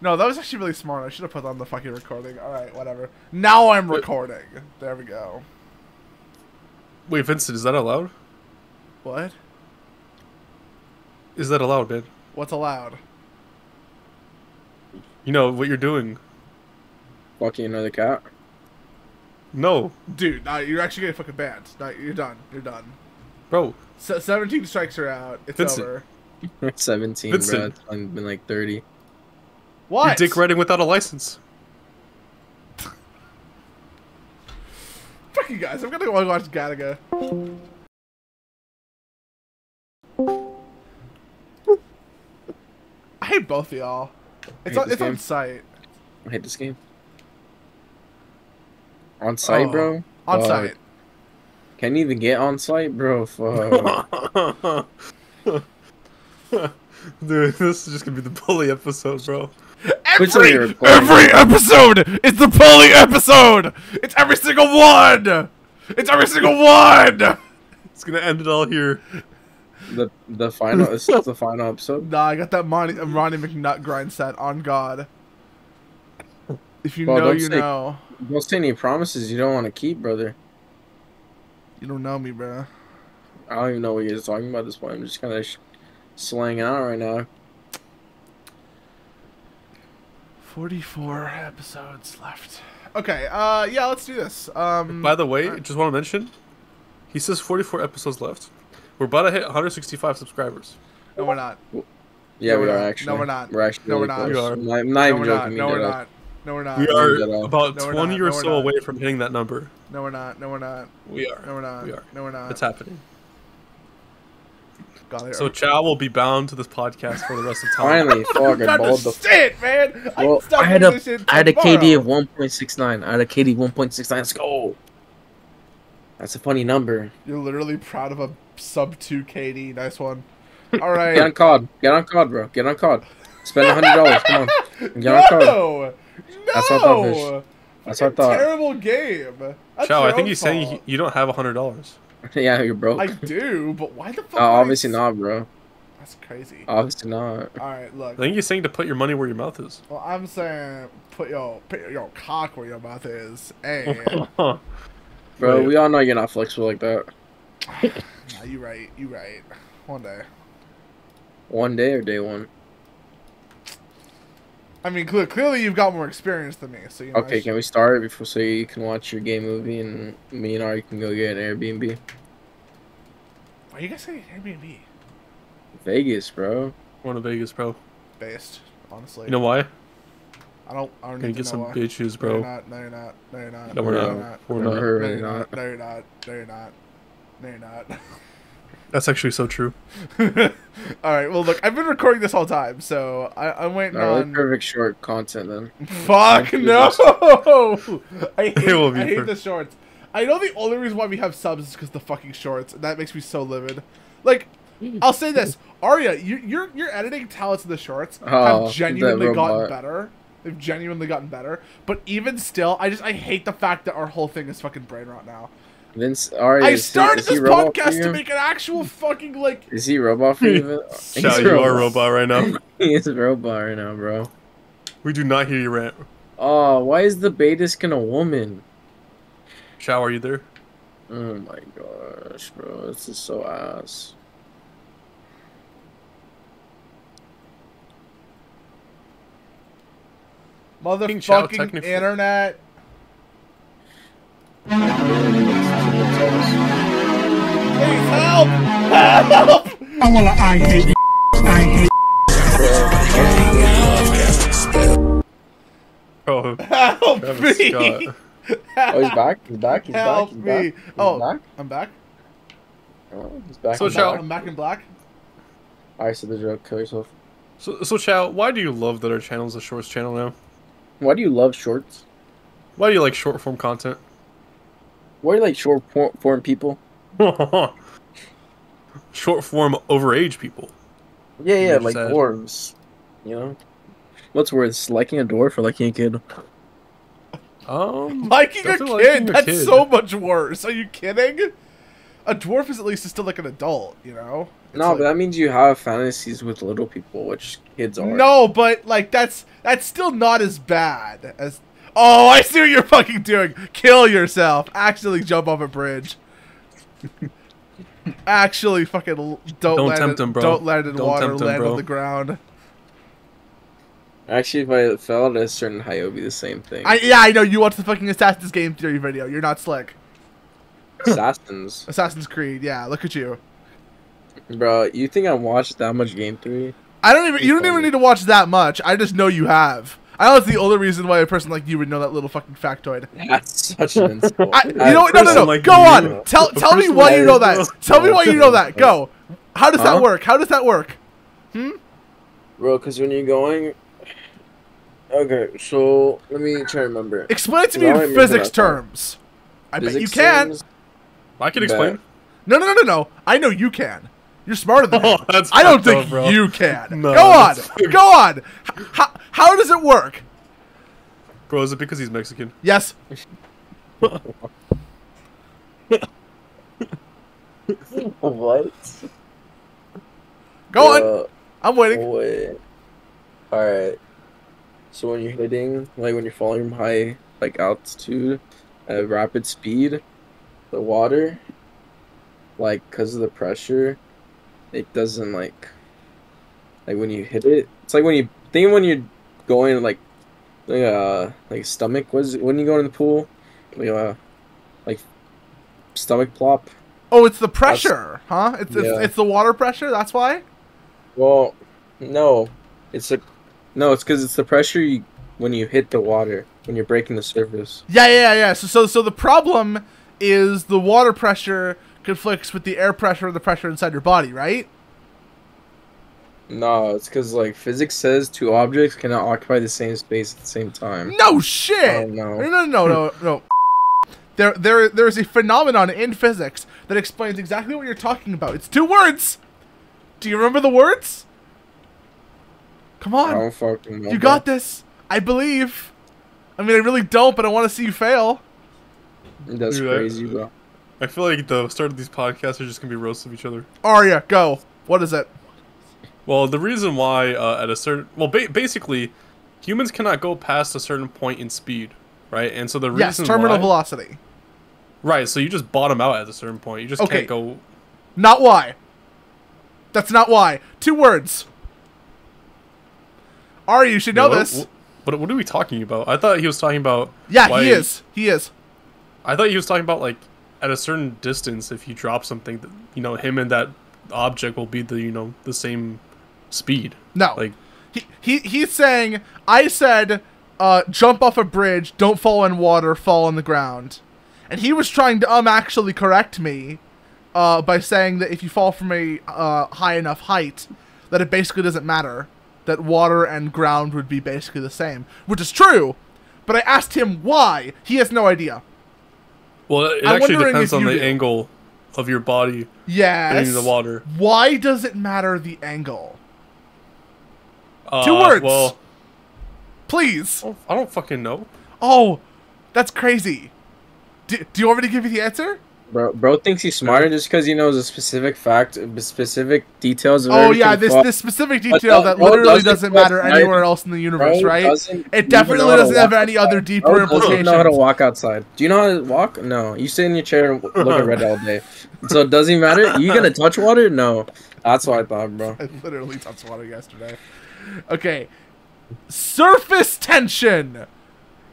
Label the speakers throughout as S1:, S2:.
S1: No, that was actually really smart. I should have put on the fucking recording. Alright, whatever. Now I'm recording. There we go.
S2: Wait, Vincent, is that allowed?
S1: What?
S2: Is that allowed, man?
S1: What's allowed?
S2: You know, what you're doing.
S3: Fucking another cat?
S2: No.
S1: Dude, you're actually getting fucking banned. No, you're done. You're done.
S2: Bro.
S1: 17 strikes are out. It's
S2: Vincent.
S1: over.
S3: 17,
S2: Vincent.
S3: bro. It's been like 30.
S1: What?
S2: You're dick riding without a license.
S1: Fuck you guys. I'm gonna go watch Gattaca. I hate both of y'all. It's on site.
S3: I hate this game. On site, bro?
S1: On site.
S3: Can't even get on site, bro. Fuck.
S2: Dude, this is just gonna be the bully episode, bro.
S1: Every episode is the bully episode. It's every single one. It's every single one.
S2: It's gonna end it all here.
S3: The final. This is the final episode.
S1: Nah, I got that Ronnie McNutt grind set on God. If you
S3: Well,
S1: know,
S3: don't
S1: you
S3: say-
S1: know.
S3: Don't say any promises you don't want to keep, brother.
S1: You don't know me, bro.
S3: I don't even know what you're talking about at this point. I'm just kind of slanging out right now.
S1: 44 episodes left. Okay, yeah, let's do this.
S2: By the way, just want to mention, he says 44 episodes left. We're about to hit 165 subscribers.
S1: No, we're not.
S3: Yeah,
S1: No,
S3: we
S1: we're
S3: are
S1: not.
S3: actually.
S1: No, we're not.
S3: We're actually.
S1: No, we're
S3: really
S1: not.
S3: close.
S2: We are.
S3: I'm not
S1: No,
S3: even
S1: we're
S3: joking.
S1: not. No, we're not. No, we're not.
S2: We
S3: Leave
S2: are
S3: that out.
S2: about
S1: No, we're
S2: 20
S1: not.
S2: or
S1: No, we're
S2: so
S1: not.
S2: away from hitting that number.
S1: No, we're not. No, we're not.
S2: We are.
S1: No, we're not.
S2: We are.
S1: No, we're not.
S2: It's happening.
S1: God,
S2: So Chow will be bound to this podcast for the rest of time.
S3: Finally, fuck, I balled the.
S1: shit, man.
S3: Well,
S1: I
S3: I had a
S1: tomorrow.
S3: KD of 1.69. I had a KD 1.69. Let's go. That's a funny number.
S1: You're literally proud of a sub 2 KD. Nice one. All right.
S3: Get on COD. Get on COD, bro. Get on COD. Spend $100. Come on. Get on COD.
S1: No.
S3: That's what I thought, Fish. That's what I thought.
S1: Terrible game. That's
S2: Chow,
S1: your
S2: I think
S1: own
S2: he's saying
S1: fault.
S2: you don't have $100.
S3: Yeah, you're broke.
S1: I do, but why the fuck?
S3: Obviously not, bro.
S1: That's crazy.
S3: Obviously not.
S1: All right, look.
S2: I think he's saying to put your money where your mouth is.
S1: Well, I'm saying put your cock where your mouth is. Hey.
S3: Bro,
S2: Wait.
S3: we all know you're not flexible like that.
S1: Nah, you right. You right. One day.
S3: One day or day one?
S1: I mean, clearly you've got more experience than me, so you know.
S3: Okay, can we start before so you can watch your game movie and me and Ari can go get an Airbnb?
S1: Why you guys saying Airbnb?
S3: Vegas, bro.
S2: Going to Vegas, bro.
S1: Based, honestly.
S2: You know why?
S1: I don't
S2: Gonna
S1: need
S2: get
S1: to
S2: some
S1: know why.
S2: bitches,
S1: No, you're
S2: bro.
S1: not. No, you're not. No, you're not.
S2: No, we're
S1: you're
S2: not. We're
S3: Never
S2: not.
S3: heard
S1: No,
S3: of
S1: you're
S3: it,
S1: not. No, you're not. No, you're not. No, you're not.
S2: That's actually so true.
S1: All right. Well, look, I've been recording this whole time, so I'm waiting
S3: No,
S1: on.
S3: perfect short content then.
S1: Fuck no! I hate,
S2: It will be
S1: I hate
S2: for-
S1: the shorts. I know the only reason why we have subs is because the fucking shorts, and that makes me so livid. Like, I'll say this, Arya, your editing talents in the shorts
S3: Oh,
S1: have genuinely
S3: that
S1: gotten
S3: robot.
S1: better. They've genuinely gotten better. But even still, I hate the fact that our whole thing is fucking brain rot now.
S3: Vince, Ari,
S1: I started
S3: is he
S1: this
S3: robot for
S1: podcast
S3: you?
S1: to make an actual fucking like.
S3: Is he robot for you? Vince?
S2: Chow, you are a robot right now.
S3: He is a robot right now, bro.
S2: We do not hear you rant.
S3: Oh, why is the beta skin a woman?
S2: Chow, are you there?
S3: Oh my gosh, bro, this is so ass.
S2: Chow,
S1: Motherfucking
S2: technically-
S1: internet. Please help! Help!
S4: I hate I hate
S2: Bro,
S1: Help
S2: Travis
S1: me!
S2: Scott.
S3: Oh, he's back. He's back. He's
S1: Help
S3: back. He's
S1: me!
S3: back. He's
S1: Oh,
S3: back.
S1: I'm back.
S3: Oh, he's back.
S2: So,
S3: He's
S2: Chow-
S3: back.
S1: I'm back in black.
S3: Alright, so the joke. Kill yourself.
S2: So Chow, why do you love that our channel is a shorts channel now?
S3: Why do you love shorts?
S2: Why do you like short form content?
S3: Why do you like short form people?
S2: Short form overage people.
S3: Yeah, yeah,
S2: You're
S3: like
S2: sad.
S3: dwarves. You know? What's worse, liking a dwarf or liking a kid?
S1: Liking a
S2: definitely
S1: kid?
S2: liking a
S1: That's
S2: kid.
S1: so much worse. Are you kidding? a dwarf is at least still like an adult, you know? It's
S3: No,
S1: like,
S3: but that means you have fantasies with little people, which kids are.
S1: no, but like that's still not as bad as. Oh, I see what you're fucking doing. Kill yourself. Actually, jump off a bridge. Actually, fucking don't land
S2: tempt him, bro.
S1: Don't land in
S2: Don't
S1: water.
S2: tempt him,
S1: Land
S2: bro.
S1: on the ground.
S3: Actually, if I fell at a certain height, it would be the same thing.
S1: Yeah, I know you watched the fucking Assassin's Game Theory video. You're not slick.
S3: Assassins.
S1: Assassin's Creed. Yeah, look at you.
S3: Bro, you think I watched that much Game 3?
S1: I don't even. You don't even need to watch that much. I just know you have. I know it's the only reason why a person like you would know that little fucking factoid.
S3: That's such an insult.
S1: You know what? No.
S2: like
S1: Go
S2: you.
S1: on. Tell me why you know that. Tell me why you know that. Go. How does that work? How does that work?
S3: Bro, because when you're going... Okay, so let me try to remember.
S1: Explain it to me
S3: Now I
S1: in
S3: remember
S1: physics
S3: that part.
S1: terms. I bet you
S3: Physics
S1: can.
S3: terms?
S2: I can explain.
S1: No. I know you can. You're smarter than me.
S2: That's
S1: I don't
S2: fucked up,
S1: think
S2: bro.
S1: you can.
S2: No,
S1: Go on.
S2: that's
S1: Go on. How does it work?
S2: Bro, is it because he's Mexican?
S1: Yes.
S3: What?
S1: Go on. I'm waiting.
S3: Wait. Alright. So when you're hitting, like when you're falling from high, like altitude, at rapid speed, the water, like, because of the pressure, it doesn't, like when you hit it, it's like when you're going, like stomach, when you go in the pool, like, stomach plop.
S1: Oh, it's the pressure, huh?
S3: Yeah.
S1: It's the water pressure. That's why.
S3: Well, no, it's because it's the pressure when you hit the water, when you're breaking the surface.
S1: Yeah. So the problem is the water pressure conflicts with the air pressure and the pressure inside your body, right?
S3: No, it's because, like, physics says two objects cannot occupy the same space at the same time.
S1: No shit. No. There is a phenomenon in physics that explains exactly what you're talking about. It's 2 words. Do you remember the words? Come on.
S3: I don't fucking know.
S1: You got this. I believe. I mean, I really don't, but I want to see you fail.
S3: That's
S2: Dude,
S3: crazy, bro.
S2: I feel like the start of these podcasts are just gonna be roasts of each other.
S1: Arya, go. What is it?
S2: Well, the reason why at a certain... Well, basically, humans cannot go past a certain point in speed, right? And so the reason
S1: Yes, terminal velocity.
S2: Right, so you just bottom out at a certain point. You just can't go...
S1: Not why. That's not why. 2 words. Arya, you should know this.
S2: What are we talking about? I thought he was talking about...
S1: Yeah, he is. He is.
S2: I thought he was talking about, like, at a certain distance, if you drop something, that, you know, him and that object will be the, you know, the same speed.
S1: No.
S2: Like,
S1: he's saying, I said, jump off a bridge, don't fall in water, fall on the ground. And he was trying to actually correct me by saying that if you fall from a high enough height, that it basically doesn't matter. That water and ground would be basically the same. Which is true, but I asked him why. He has no idea.
S2: well, it
S1: I'm
S2: actually
S1: wondering
S2: depends
S1: if
S2: on
S1: you
S2: the
S1: do.
S2: angle of your body
S1: Yes.
S2: hitting the water.
S1: Why does it matter the angle? 2 words.
S2: Well,
S1: Please.
S2: I don't fucking know.
S1: Oh, that's crazy. Do you want me to give you the answer?
S3: Bro thinks he's smarter just because he knows a specific fact, specific details of
S1: Oh
S3: everything.
S1: yeah, this specific detail that
S3: bro
S1: literally
S3: doesn't
S1: doesn't matter
S3: right?
S1: anywhere else in the universe,
S3: Bro
S1: right?
S3: doesn't
S1: It
S3: even
S1: definitely
S3: know how to
S1: doesn't have
S3: walk
S1: any
S3: outside.
S1: other deeper
S3: Bro doesn't
S1: implications.
S3: know how to walk outside. Do you know how to walk? No. You sit in your chair and look at Red all day. So it doesn't matter. You gonna touch water? No. That's what I thought, bro.
S1: I literally touched water yesterday. Okay. Surface tension!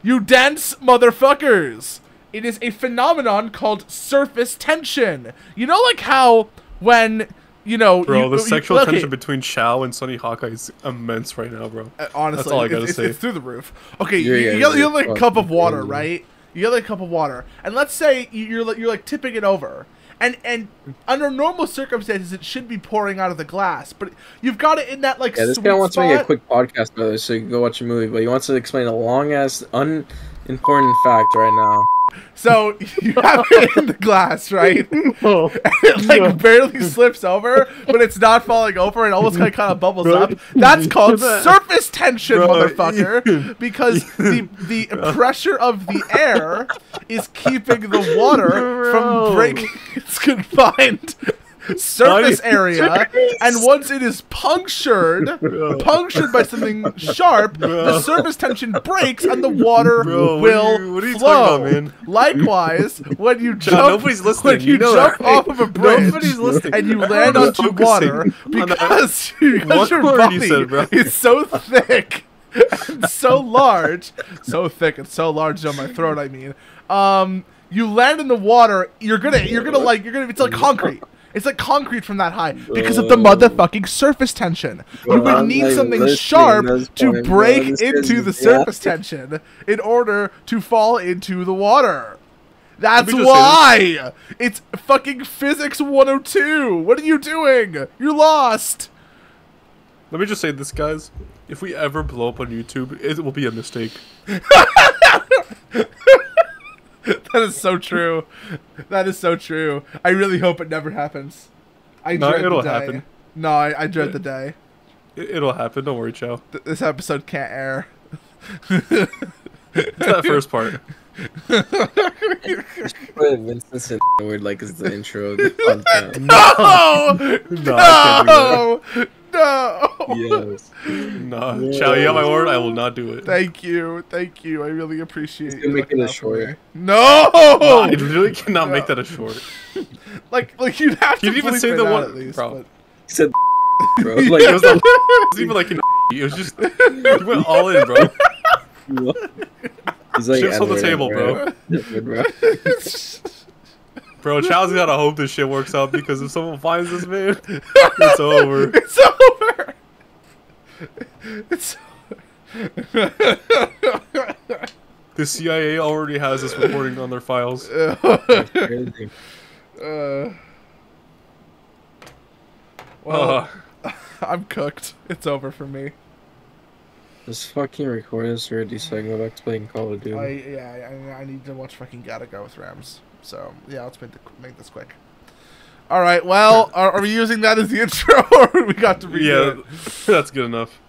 S1: You dense motherfuckers! It is a phenomenon called surface tension. You know, like how when, you know...
S2: Bro, the sexual
S1: okay,
S2: tension between Chow and Sonny Hawkeye is immense right now, bro.
S1: honestly,
S2: That's all I gotta say.
S1: it's through the roof. Okay,
S3: Yeah,
S1: you
S3: yeah,
S1: get
S3: yeah.
S1: like a cup of water,
S3: Crazy.
S1: right? You get like a cup of water, and let's say you're like tipping it over, and under normal circumstances it should be pouring out of the glass, but you've got it in that like
S3: Yeah, this
S1: sweet
S3: guy wants to make a
S1: spot.
S3: quick podcast about this so you can go watch a movie, but he wants to explain a long ass unimportant fact right now.
S1: So you have it in the glass, right?
S2: No.
S1: And it like barely slips over, but it's not falling over and almost kind of bubbles
S2: Bro,
S1: up. That's called
S2: that-
S1: surface tension,
S2: Bro,
S1: motherfucker. Because the pressure of the air is keeping the water from breaking its confined surface area, and once it is punctured by something sharp, the surface tension breaks and the water
S2: Bro,
S1: will
S2: what are you
S1: flow.
S2: talking about, man?
S1: Likewise, when you jump,
S2: nobody's listening.
S1: when you
S2: You know
S1: jump
S2: that,
S1: off
S2: right?
S1: of a bridge
S2: Nobody's listening.
S1: and you
S2: Everyone
S1: land
S2: is
S1: onto
S2: focusing
S1: water
S2: on
S1: because
S2: What
S1: your
S2: word you
S1: body
S2: said, bro?
S1: is so thick and so large, so thick and so large on my throat. I mean, you land in the water. You're gonna it's like concrete. It's like concrete from that high because of the motherfucking surface tension. You would need something sharp to break into the surface tension in order to fall into the water. That's why! It's fucking physics 102. What are you doing? You're lost.
S2: Let me just say this, guys. If we ever blow up on YouTube, it will be a mistake.
S1: That is so true. That is so true. I really hope it never happens. I dread
S2: it'll
S1: the day.
S2: happen.
S1: No, I dread the day.
S2: It'll happen. Don't worry, Chow.
S1: This episode can't air.
S2: It's that first part.
S3: Put Vincent's in word like it's the intro of the podcast.
S1: No!
S2: No, I
S1: No!
S3: Yes.
S2: No, Chow, you have my word. I will not do it.
S1: Thank you. Thank you. I really appreciate
S3: He's
S1: you.
S3: gonna make
S1: looking
S3: it a
S1: out for
S3: short.
S1: me. No!
S2: No, I literally cannot make that a short.
S1: Like you'd have to
S2: You didn't even
S1: bleep
S2: say
S1: it
S2: the
S1: out
S2: one,
S1: at least,
S2: bro.
S1: but-
S3: He said, bro.
S2: It
S3: Like,
S2: was, it was even like, it was just, you went all in, bro.
S3: he's like,
S2: Chips on the
S3: N-word,
S2: table, bro.
S3: Bro.
S2: Bro, Chow's gotta hope this shit works out because if someone finds this man, it's over.
S1: It's over. It's
S2: The CIA already has this recording on their files.
S3: Crazy.
S1: well, I'm cooked. It's over for me.
S3: Just fucking record this already so I can go back to playing Call of Duty.
S1: I need to watch fucking Gotta Go with Rams. So yeah, let's make this quick. All right. Well, are we using that as the intro, or we got to redo it?
S2: That's good enough.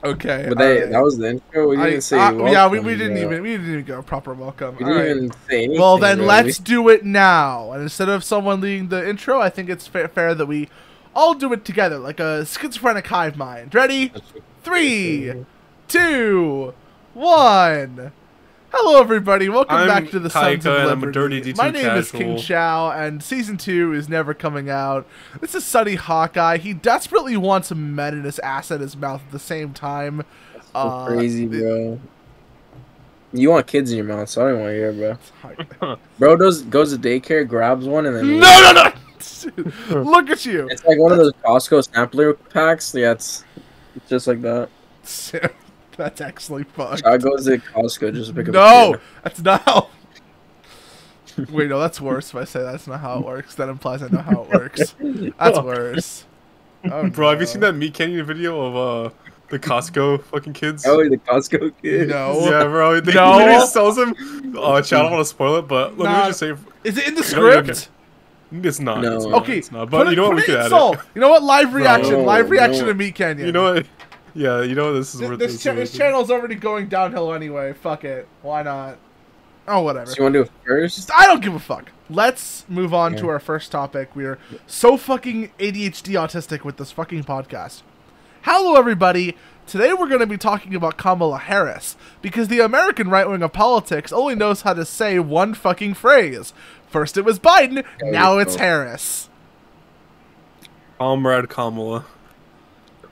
S1: Okay.
S3: But
S1: all right.
S3: that was the intro. We didn't say welcome,
S1: yeah, we didn't
S3: bro.
S1: even go proper welcome.
S3: We
S1: All
S3: didn't
S1: right.
S3: even say anything.
S1: Well, then
S3: bro.
S1: let's do it now. And instead of someone leading the intro, I think it's fair that we all do it together, like a schizophrenic hive mind. Ready? 3, 2, 1. Hello, everybody. Welcome
S2: I'm
S1: back to the Sons of
S2: Taika, and
S1: Liberty.
S2: I'm a dirty D2
S1: My name is
S2: casual.
S1: King Chow, and Season 2 is never coming out. This is Sunny Hawkeye. He desperately wants a med in his ass and his mouth at the same time.
S3: So crazy, bro. You want kids in your mouth, so I don't want to hear, bro. Bro goes to daycare, grabs one, and then
S1: No! Look at you.
S3: it's like one of those Costco sampler packs. Yeah, it's just like that.
S1: That's actually fucked.
S3: I goes to Costco just to pick up.
S1: No, that's not how. Wait, no, that's worse. If I say that's not how it works, that implies I know how it works. That's worse. Oh,
S2: Bro, have you
S1: no.
S2: seen that Meat Canyon video of the Costco fucking kids?
S3: Oh, the Costco kid.
S1: No.
S2: Yeah, bro. They
S1: No.
S2: literally sells them. Oh, Chad, I don't want to spoil it, but let
S1: Nah.
S2: me just say,
S1: Is it in the
S2: You know,
S1: script?
S2: it's not.
S3: No.
S2: It's not,
S1: Okay,
S2: it's not. But you know what? We could
S1: in
S2: add
S1: Soul.
S2: it.
S1: You know what? Live reaction.
S3: No,
S1: Live reaction
S3: no.
S1: to Meat Canyon.
S2: You know what? Yeah, you know what? This is worth
S1: This channel's already going downhill anyway. Fuck it. Why not? Oh, whatever.
S3: So you want to do it first?
S1: I don't give a fuck. Let's move on to
S3: Yeah.
S1: our first topic. We're so fucking ADHD autistic with this fucking podcast. Hello, everybody. Today we're going to be talking about Kamala Harris because the American right wing of politics only knows how to say one fucking phrase. First it was Biden, now it's Harris.
S2: Comrade Kamala.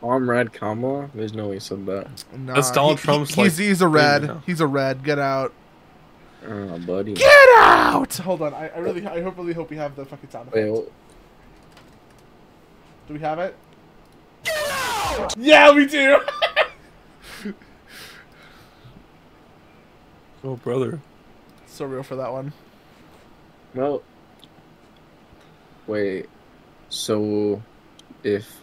S3: Comrade Kamala? There's no way you said that.
S1: Nah,
S2: That's Donald Trump's,
S1: he's a
S2: thing
S1: red.
S2: now.
S1: He's a red. Get out.
S3: Oh, buddy.
S1: Get out! Hold on. I really hope we have the fucking sound effect.
S3: Wait,
S1: Do we have it? Yeah, we do.
S2: Oh, brother.
S1: So real for that one.
S3: well. Wait. So, if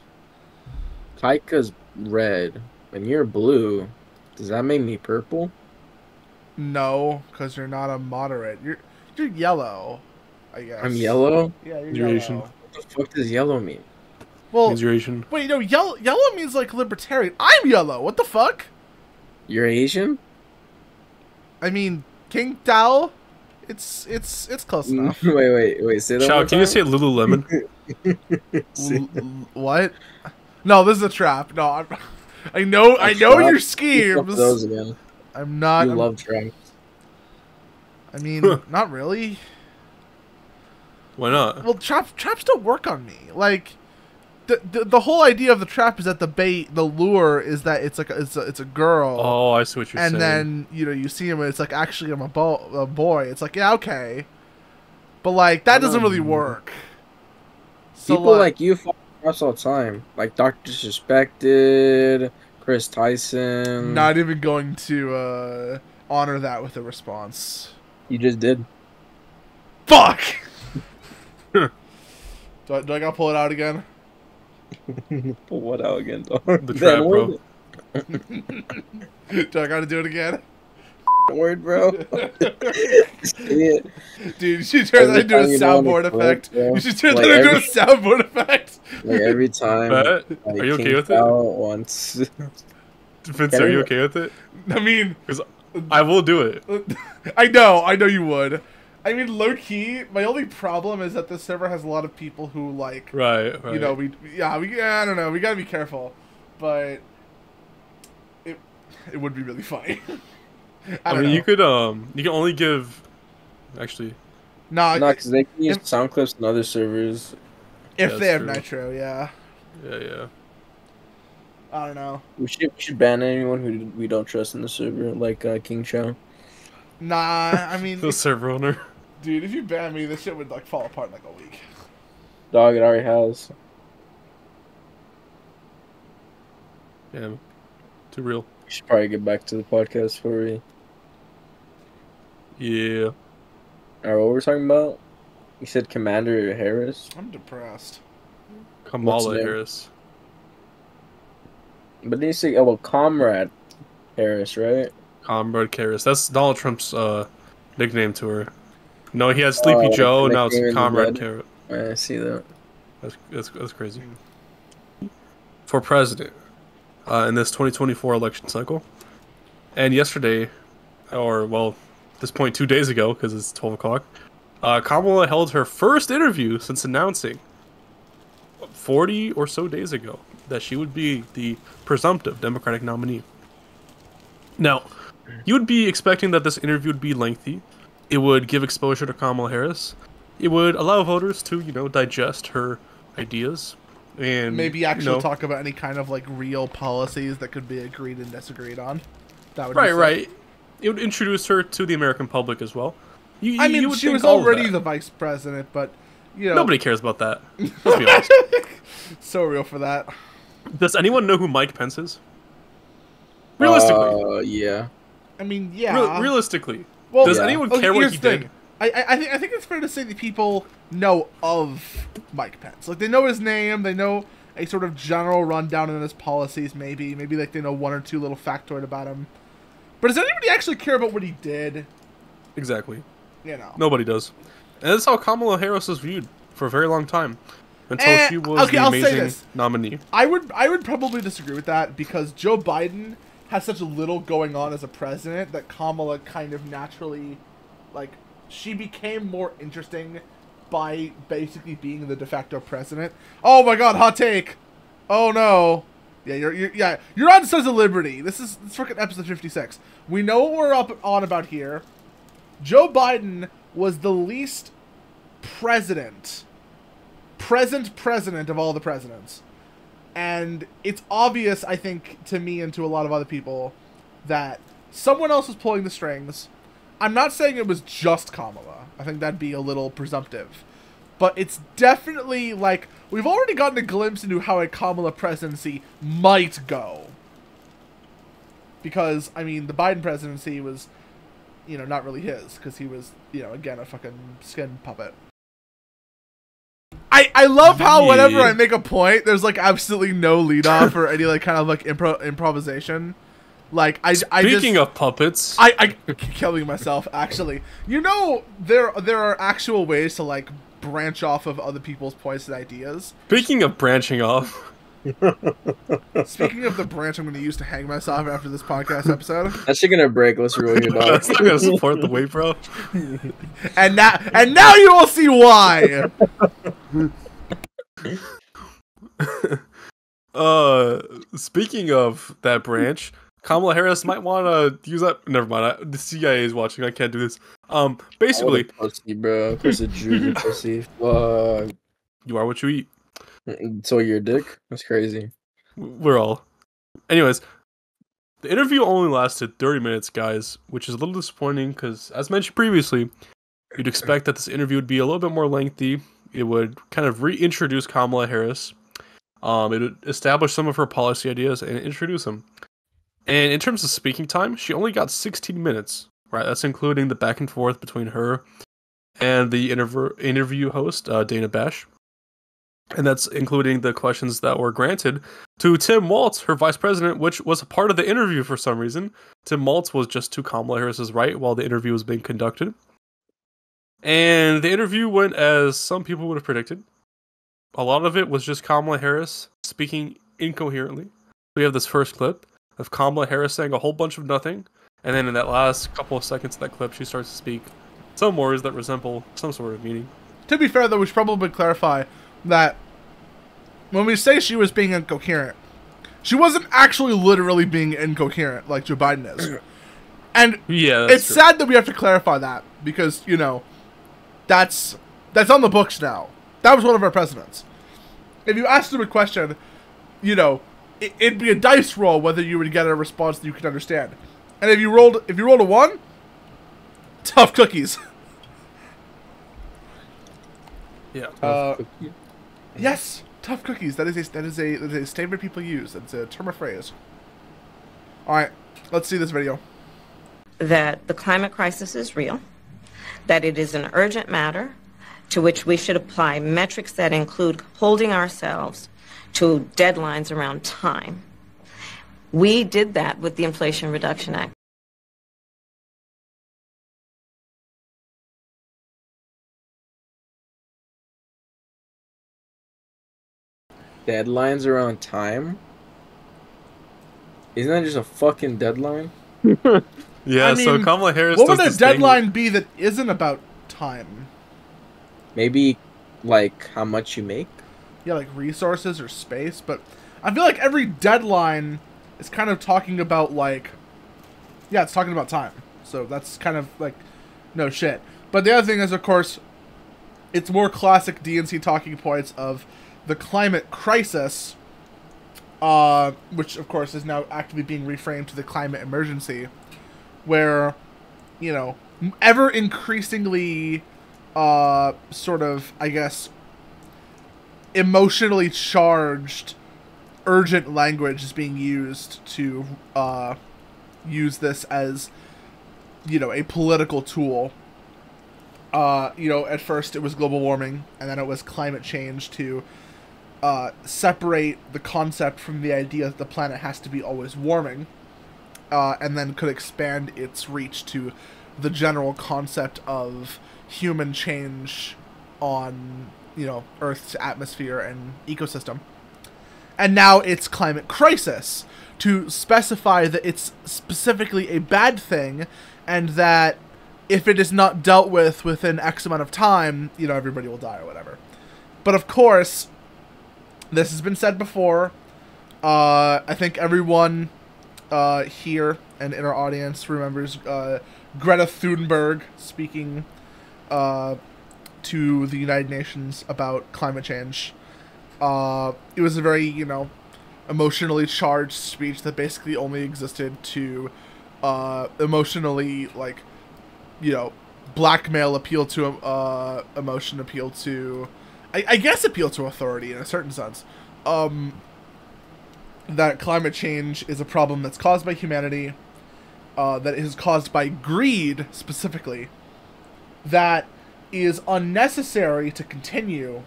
S3: Taika's red and you're blue, does that make me purple?
S1: No, because you're not a moderate. You're yellow, I guess.
S3: I'm yellow?
S1: Yeah, you're
S2: You're
S1: yellow.
S2: Asian.
S3: What the fuck does yellow mean?
S1: Well,
S2: Means you're Asian.
S1: wait, no, yellow means like libertarian. I'm yellow. What the fuck?
S3: You're Asian?
S1: I mean, King Tao. It's close enough.
S3: Wait. Say that
S2: Chow,
S3: one
S2: can you
S3: time?
S2: say Lululemon?
S1: What? No, this is a trap. No, I know
S3: Trap?
S1: your
S3: Fuck
S1: schemes.
S3: those again.
S1: I'm not.
S3: You love traps.
S1: I mean, not really.
S2: Why not?
S1: Well, traps don't work on me. Like, the whole idea of the trap is that the lure is that it's like it's a girl.
S2: Oh, I see what you're saying.
S1: And then you see him and it's like actually I'm a boy. It's like, yeah, okay, but like that doesn't really work. So,
S3: People like you fall traps all the time. Like Dr. Disrespected, Chris Tyson.
S1: not even going to honor that with a response.
S3: You just did.
S1: Fuck. do I gotta pull it out again?
S3: Pull what out again, dog?
S2: The trap, bro.
S1: Do I gotta do it again?
S3: Word, bro. Say it.
S1: Dude, you should turn that into a soundboard effect. You should turn that into a soundboard effect.
S3: Like every time.
S2: Bet?
S3: Like,
S2: Are you okay
S3: King
S2: with it?
S3: Tao Once.
S2: Vince, are you okay with it?
S1: I mean,
S2: Because I will do it.
S1: I know you would. I mean, low key, my only problem is that this server has a lot of people who like,
S2: Right.
S1: you know, I don't know, we gotta be careful, but it would be really funny. I
S2: mean,
S1: don't
S2: you
S1: know.
S2: could you can only give, actually,
S1: No,
S3: No, because they can use
S1: if-
S3: sound clips on other servers.
S1: if
S2: that's
S1: they have
S2: true.
S1: nitro, yeah.
S2: yeah.
S1: I don't know.
S3: We should ban anyone who we don't trust in the server, like King Chow.
S1: Nah, I mean,
S2: The server owner.
S1: dude, if you ban me, this shit would like fall apart in like a week.
S3: Dog, it already has.
S2: Yeah. Too real.
S3: We should probably get back to the podcast for we.
S2: Yeah.
S3: Alright, what we're talking about? You said Commander Harris,
S1: I'm depressed.
S2: Kamala
S3: name?
S2: Harris.
S3: but then you say, oh well, Comrade Harris, right?
S2: Comrade Harris. That's Donald Trump's nickname to her. No, he had Sleepy
S3: Oh,
S2: Joe,
S3: like
S2: now it's
S3: nickname in the
S2: Comrade
S3: bed.
S2: Harris.
S3: I see that.
S2: That's crazy. For president, in this 2024 election cycle, and yesterday, or well, at this point 2 days ago, because it's 12 o'clock, Kamala held her first interview since announcing 40 or so days ago that she would be the presumptive Democratic nominee. Now, you would be expecting that this interview would be lengthy. It would give exposure to Kamala Harris. It would allow voters to, digest her ideas and
S1: Maybe actually talk about any kind of like real policies that could be agreed and disagreed on. That would be sick.
S2: right. It would introduce her to the American public as well.
S1: I mean,
S2: you would
S1: she
S2: think
S1: was
S2: all of
S1: already
S2: that.
S1: the vice president, but you know,
S2: Nobody cares about that. Let's be honest.
S1: so real for that.
S2: Does anyone know who Mike Pence is? Realistically,
S3: Yeah.
S1: I mean, yeah.
S2: realistically,
S1: Well,
S2: does
S3: yeah.
S2: anyone
S1: okay,
S2: care what
S1: here's
S2: he
S1: the thing.
S2: did?
S1: I think it's fair to say that people know of Mike Pence. Like they know his name, they know a sort of general rundown on his policies. Maybe like they know one or two little factoid about him. But does anybody actually care about what he did?
S2: Exactly.
S1: You know.
S2: Nobody does. And that's how Kamala Harris was viewed for a very long time. Until she was
S1: okay,
S2: the
S1: I'll say
S2: amazing
S1: this.
S2: nominee.
S1: I would probably disagree with that because Joe Biden has such little going on as a president that Kamala kind of naturally, like, she became more interesting by basically being the de facto president. Oh my God, hot take! Oh no! Yeah, you're on Sons of Liberty. This is freaking episode 56. We know what we're up on about here. Joe Biden was the least present president of all the presidents. And it's obvious, I think, to me and to a lot of other people, that someone else was pulling the strings. I'm not saying it was just Kamala. I think that'd be a little presumptive. But it's definitely, like, we've already gotten a glimpse into how a Kamala presidency might go. Because, I mean, the Biden presidency was, not really his. Because he was, again, a fucking skin puppet. I love how whenever I make a point, there's like absolutely no lead off or any like kind of like improvisation. Like,
S2: Speaking of puppets,
S1: I killing myself, actually. You know, there are actual ways to, like, branch off of other people's points and ideas.
S2: speaking of branching off,
S1: Speaking of the branch I'm going to use to hang myself after this podcast episode.
S3: That shit gonna break. Let's roll your dog.
S2: that's not gonna support the weight, bro.
S1: And now you will see why.
S2: Speaking of that branch, Kamala Harris might want to use that. Never mind. The CIA is watching. I can't do this. Basically,
S3: Pussy, bro. Of course, a Jew pussy. Fuck.
S2: you are what you eat.
S3: So your dick? That's crazy.
S2: We're all. Anyways, the interview only lasted 30 minutes, guys, which is a little disappointing because, as mentioned previously, you'd expect that this interview would be a little bit more lengthy. It would kind of reintroduce Kamala Harris. It would establish some of her policy ideas and introduce them. And in terms of speaking time, she only got 16 minutes, right? That's including the back and forth between her and the interview host, Dana Bash. And that's including the questions that were granted to Tim Walz, her vice president, which was a part of the interview for some reason. Tim Walz was just to Kamala Harris's right while the interview was being conducted. And the interview went as some people would have predicted. A lot of it was just Kamala Harris speaking incoherently. We have this first clip of Kamala Harris saying a whole bunch of nothing, and then in that last couple of seconds of that clip, she starts to speak some words that resemble some sort of meaning.
S1: To be fair, though, we should probably clarify that when we say she was being incoherent, she wasn't actually literally being incoherent like Joe Biden is. And
S2: yeah,
S1: it's sad that we have to clarify that because, you know, that's on the books now. That was one of our presidents. If you asked him a question, you know, it'd be a dice roll whether you would get a response that you could understand. And if you rolled a 1, tough cookies.
S2: Yeah.
S1: Yes, tough cookies. That is a statement people use. It's a term of phrase. All right, let's see this video.
S5: That the climate crisis is real, that it is an urgent matter to which we should apply metrics that include holding ourselves to deadlines around time. We did that with the Inflation Reduction Act.
S3: Deadlines around time? Isn't that just a fucking deadline?
S2: Yeah,
S1: I mean,
S2: so Kamala Harris.
S1: What would
S2: does
S1: a
S2: this thing
S1: deadline be that isn't about time?
S3: Maybe, like, how much you make?
S1: Yeah, like resources or space, but I feel like every deadline is kind of talking about, like, yeah, it's talking about time. So that's kind of, like, no shit. But the other thing is, of course, it's more classic DNC talking points of the climate crisis, which, of course, is now actively being reframed to the climate emergency, where, you know, ever increasingly, sort of, I guess, emotionally charged, urgent language is being used to, use this as, you know, a political tool. You know, at first it was global warming, and then it was climate change to, separate the concept from the idea that the planet has to be always warming, and then could expand its reach to the general concept of human change on, you know, Earth's atmosphere and ecosystem. And now it's climate crisis, to specify that it's specifically a bad thing, and that if it is not dealt with within X amount of time, you know, everybody will die or whatever. But of course, this has been said before. I think everyone here and in our audience remembers Greta Thunberg speaking to the United Nations about climate change. It was a very, you know, emotionally charged speech that basically only existed to emotionally, like, you know, blackmail, appeal to emotion, appeal to, I guess appeal to authority in a certain sense. That climate change is a problem that's caused by humanity, that is caused by greed, specifically, that is unnecessary to continue,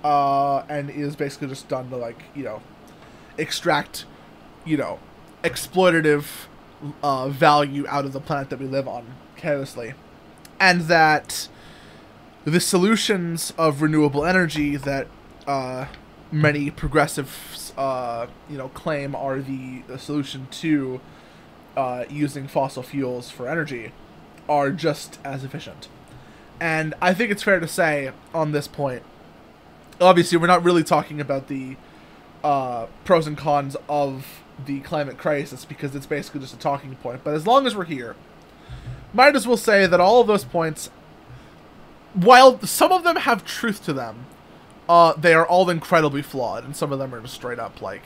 S1: and is basically just done to, like, you know, extract, you know, exploitative value out of the planet that we live on carelessly. And that the solutions of renewable energy that many progressives claim are the solution to using fossil fuels for energy are just as efficient. And I think it's fair to say on this point, obviously we're not really talking about the pros and cons of the climate crisis because it's basically just a talking point, but as long as we're here, might as well say that all of those points, while some of them have truth to them, they are all incredibly flawed, and some of them are just straight up like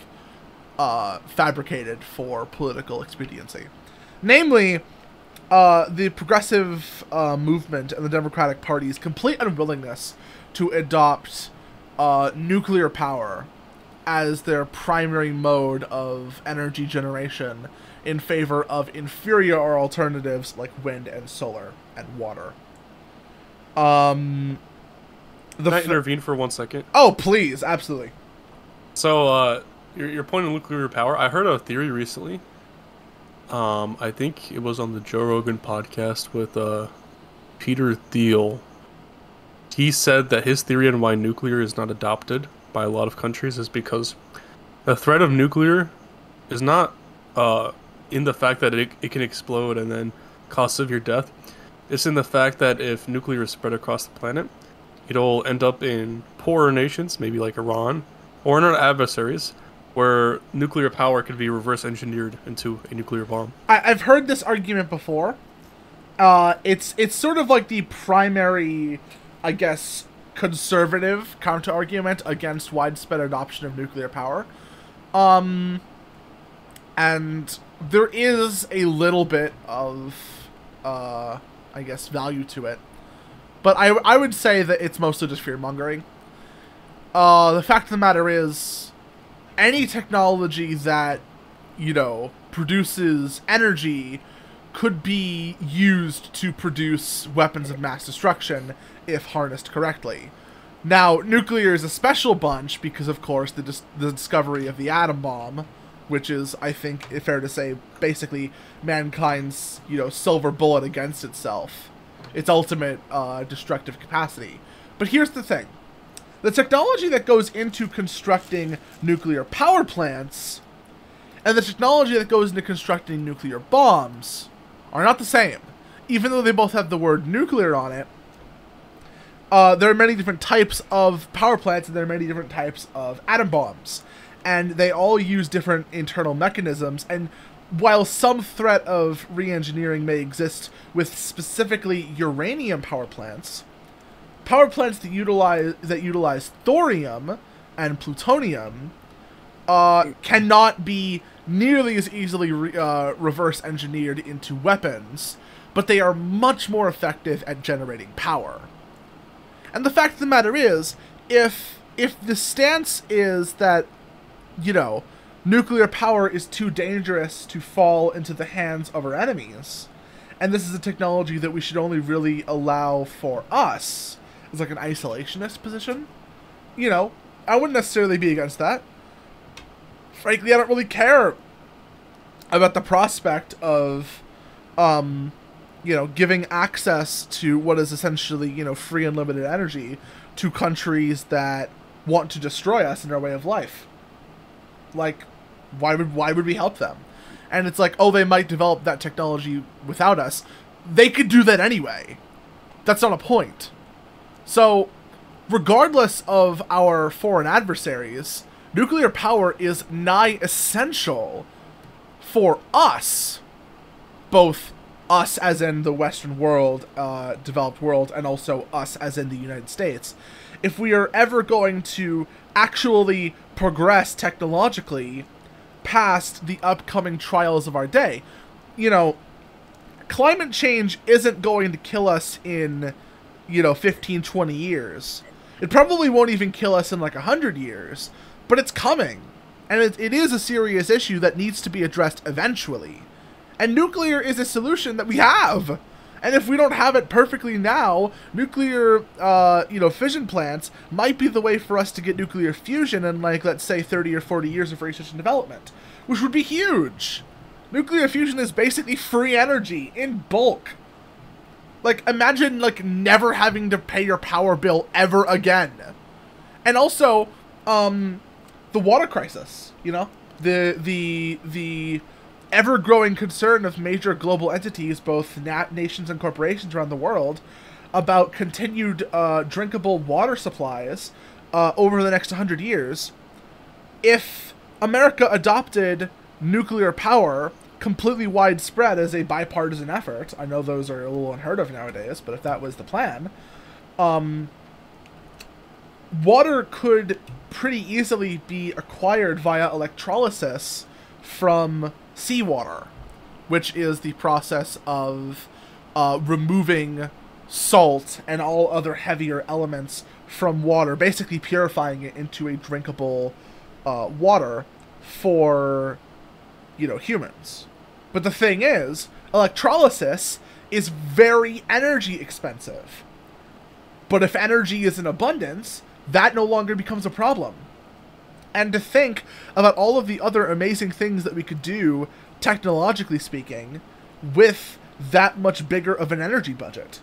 S1: fabricated for political expediency. Namely, the progressive movement and the Democratic Party's complete unwillingness to adopt nuclear power as their primary mode of energy generation in favor of inferior alternatives like wind and solar and water.
S2: Can I intervene for 1 second?
S1: Oh, please, absolutely.
S2: So, your point on nuclear power, I heard a theory recently. I think it was on the Joe Rogan podcast with Peter Thiel. He said that his theory on why nuclear is not adopted by a lot of countries is because the threat of nuclear is not in the fact that it can explode and then cause severe death. It's in the fact that if nuclear is spread across the planet, it'll end up in poorer nations, maybe like Iran, or in our adversaries, where nuclear power could be reverse engineered into a nuclear bomb.
S1: I've heard this argument before. It's sort of like the primary, I guess, conservative counter-argument against widespread adoption of nuclear power. And there is a little bit of, I guess, value to it. But I would say that it's mostly just fear-mongering. The fact of the matter is, any technology that, produces energy could be used to produce weapons of mass destruction if harnessed correctly. Now, nuclear is a special bunch because, of course, the discovery of the atom bomb, which is, I think, fair to say, basically mankind's, silver bullet against itself. Its ultimate destructive capacity. But here's the thing. The technology that goes into constructing nuclear power plants and the technology that goes into constructing nuclear bombs are not the same. Even though they both have the word nuclear on it, there are many different types of power plants and there are many different types of atom bombs. And they all use different internal mechanisms, and while some threat of re-engineering may exist with specifically uranium power plants that utilize thorium and plutonium cannot be nearly as easily reverse engineered into weapons, but they are much more effective at generating power. And the fact of the matter is, if the stance is that, nuclear power is too dangerous to fall into the hands of our enemies, and this is a technology that we should only really allow for us, as like an isolationist position, I wouldn't necessarily be against that. Frankly, I don't really care about the prospect of, giving access to what is essentially, free and limited energy to countries that want to destroy us in our way of life. Like, why would we help them? And it's like, oh, they might develop that technology without us. They could do that anyway. That's not a point. So, regardless of our foreign adversaries, nuclear power is nigh essential for us. Both us as in the Western world, developed world, and also us as in the United States. If we are ever going to actually progress technologically past the upcoming trials of our day, climate change isn't going to kill us in 15, 20 years. It probably won't even kill us in like 100 years, but it's coming. And it is a serious issue that needs to be addressed eventually. And nuclear is a solution that we have. And if we don't have it perfectly now, nuclear, fission plants might be the way for us to get nuclear fusion in, like, let's say 30 or 40 years of research and development, which would be huge. Nuclear fusion is basically free energy in bulk. Like, imagine, like, never having to pay your power bill ever again. And also, the water crisis, you know? The ever-growing concern of major global entities, both nations and corporations around the world, about continued drinkable water supplies over the next 100 years. If America adopted nuclear power completely widespread as a bipartisan effort, I know those are a little unheard of nowadays, but if that was the plan, water could pretty easily be acquired via electrolysis from seawater, which is the process of removing salt and all other heavier elements from water, basically purifying it into a drinkable water for, you know, humans. But the thing is, electrolysis is very energy expensive. But if energy is in abundance, that no longer becomes a problem. And to think about all of the other amazing things that we could do, technologically speaking, with that much bigger of an energy budget.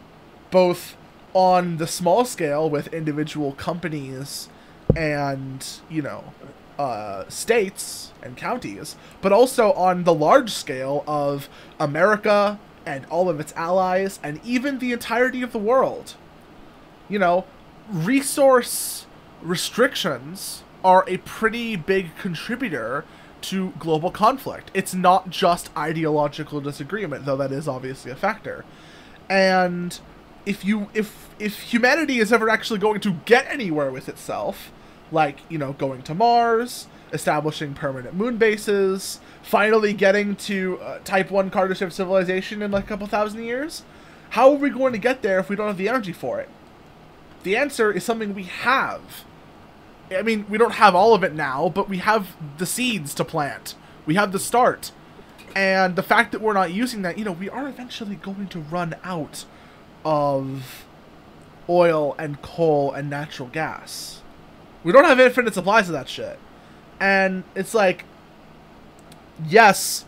S1: Both on the small scale with individual companies and, you know, states and counties, but also on the large scale of America and all of its allies and even the entirety of the world. You know, resource restrictions are a pretty big contributor to global conflict. It's not just ideological disagreement, though that is obviously a factor. And if humanity is ever actually going to get anywhere with itself, like, you know, going to Mars, establishing permanent moon bases, finally getting to Type 1 cargo ship civilization in like a couple thousand years, how are we going to get there if we don't have the energy for it? The answer is something we have. I mean, we don't have all of it now, but we have the seeds to plant. We have the start. And the fact that we're not using that, you know, we are eventually going to run out of oil and coal and natural gas. We don't have infinite supplies of that shit. And it's like, yes,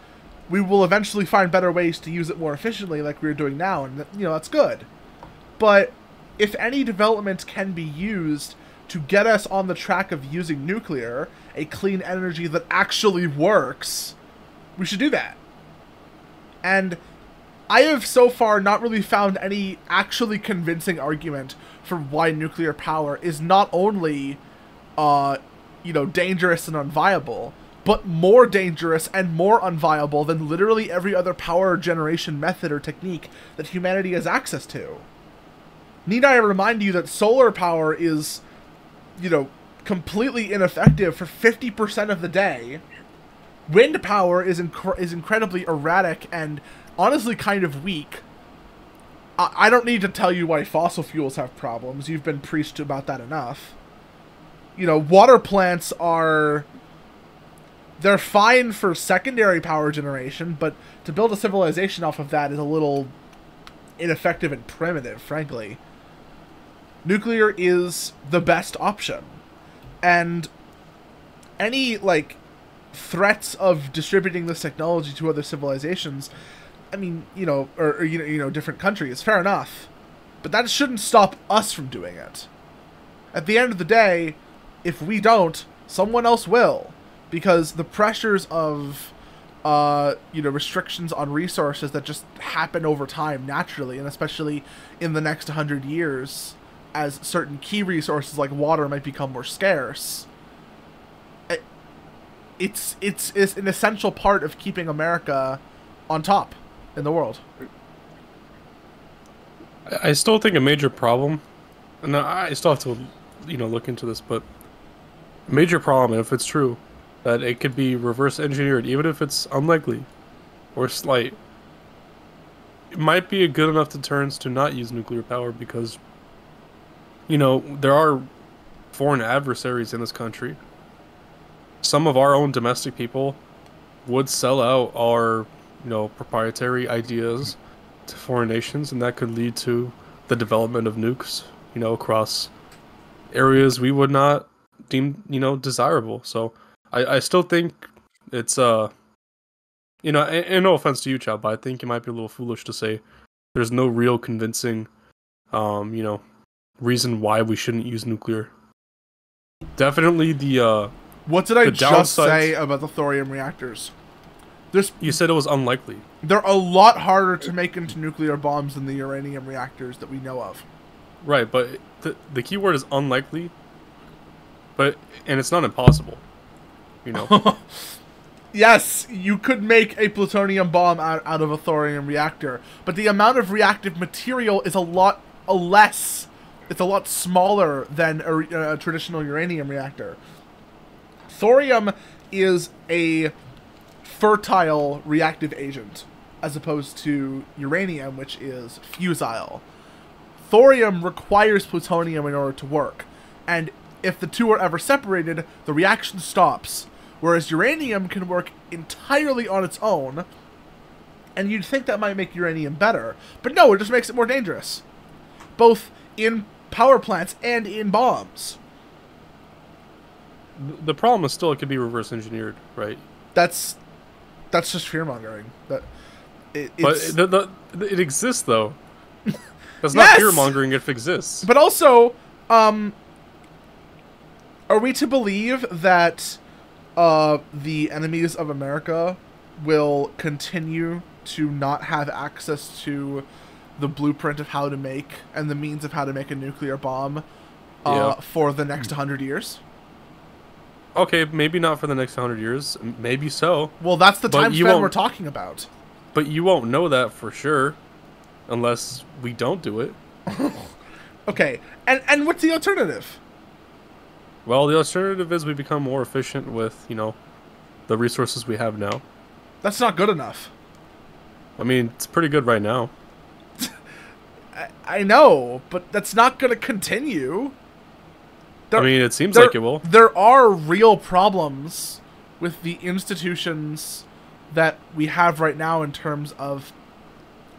S1: we will eventually find better ways to use it more efficiently like we're doing now, and, you know, that's good. But if any development can be used to get us on the track of using nuclear, a clean energy that actually works, we should do that. And I have so far not really found any actually convincing argument for why nuclear power is not only, you know, dangerous and unviable, but more dangerous and more unviable than literally every other power generation method or technique that humanity has access to. Need I remind you that solar power is, you know, completely ineffective for 50% of the day. Wind power is incredibly erratic and honestly kind of weak. I don't need to tell you why fossil fuels have problems. You've been preached about that enough. You know, water plants they're fine for secondary power generation, but to build a civilization off of that is a little ineffective and primitive, frankly. Nuclear is the best option. And any, like, threats of distributing this technology to other civilizations, I mean, you know, or you know, different countries, fair enough. But that shouldn't stop us from doing it. At the end of the day, if we don't, someone else will. Because the pressures of, you know, restrictions on resources that just happen over time naturally, and especially in the next 100 years, as certain key resources like water might become more scarce, it's an essential part of keeping America on top in the world.
S2: I still think a major problem, and I still have to, you know, look into this, but a major problem, if it's true, that it could be reverse engineered, even if it's unlikely or slight, it might be a good enough deterrence to not use nuclear power because, you know, there are foreign adversaries in this country. Some of our own domestic people would sell out our, you know, proprietary ideas to foreign nations, and that could lead to the development of nukes, you know, across areas we would not deem, you know, desirable. So I still think it's You know, and no offense to you, Chad, but I think it might be a little foolish to say there's no real convincing, you know, reason why we shouldn't use nuclear. Definitely the
S1: What did I just
S2: downsides-
S1: say about the thorium reactors?
S2: You said it was unlikely.
S1: They're a lot harder to make into nuclear bombs than the uranium reactors that we know of.
S2: Right, but the key word is unlikely. And it's not impossible. You know.
S1: Yes, you could make a plutonium bomb out of a thorium reactor, but the amount of reactive material is a lot less. It's a lot smaller than a traditional uranium reactor. Thorium is a fertile reactive agent, as opposed to uranium, which is fusile. Thorium requires plutonium in order to work, and if the two are ever separated, the reaction stops. Whereas uranium can work entirely on its own, and you'd think that might make uranium better. But no, it just makes it more dangerous. Both in power plants and in bombs.
S2: The problem is still it could be reverse engineered, right?
S1: That's just fear-mongering. But it
S2: exists, though. That's
S1: Yes!
S2: not fear-mongering if it exists.
S1: But also, are we to believe that the enemies of America will continue to not have access to the blueprint of how to make and the means of how to make a nuclear bomb for the next 100 years?
S2: Okay, maybe not for the next 100 years. Maybe so.
S1: Well, that's the
S2: But
S1: time
S2: you
S1: span
S2: won't-
S1: we're talking about.
S2: But you won't know that for sure unless we don't do it.
S1: Okay, and what's the alternative?
S2: Well, the alternative is we become more efficient with, you know, the resources we have now.
S1: That's not good enough.
S2: I mean, it's pretty good right now.
S1: I know, but that's not going to continue.
S2: I mean, it seems like it will.
S1: There are real problems with the institutions that we have right now in terms of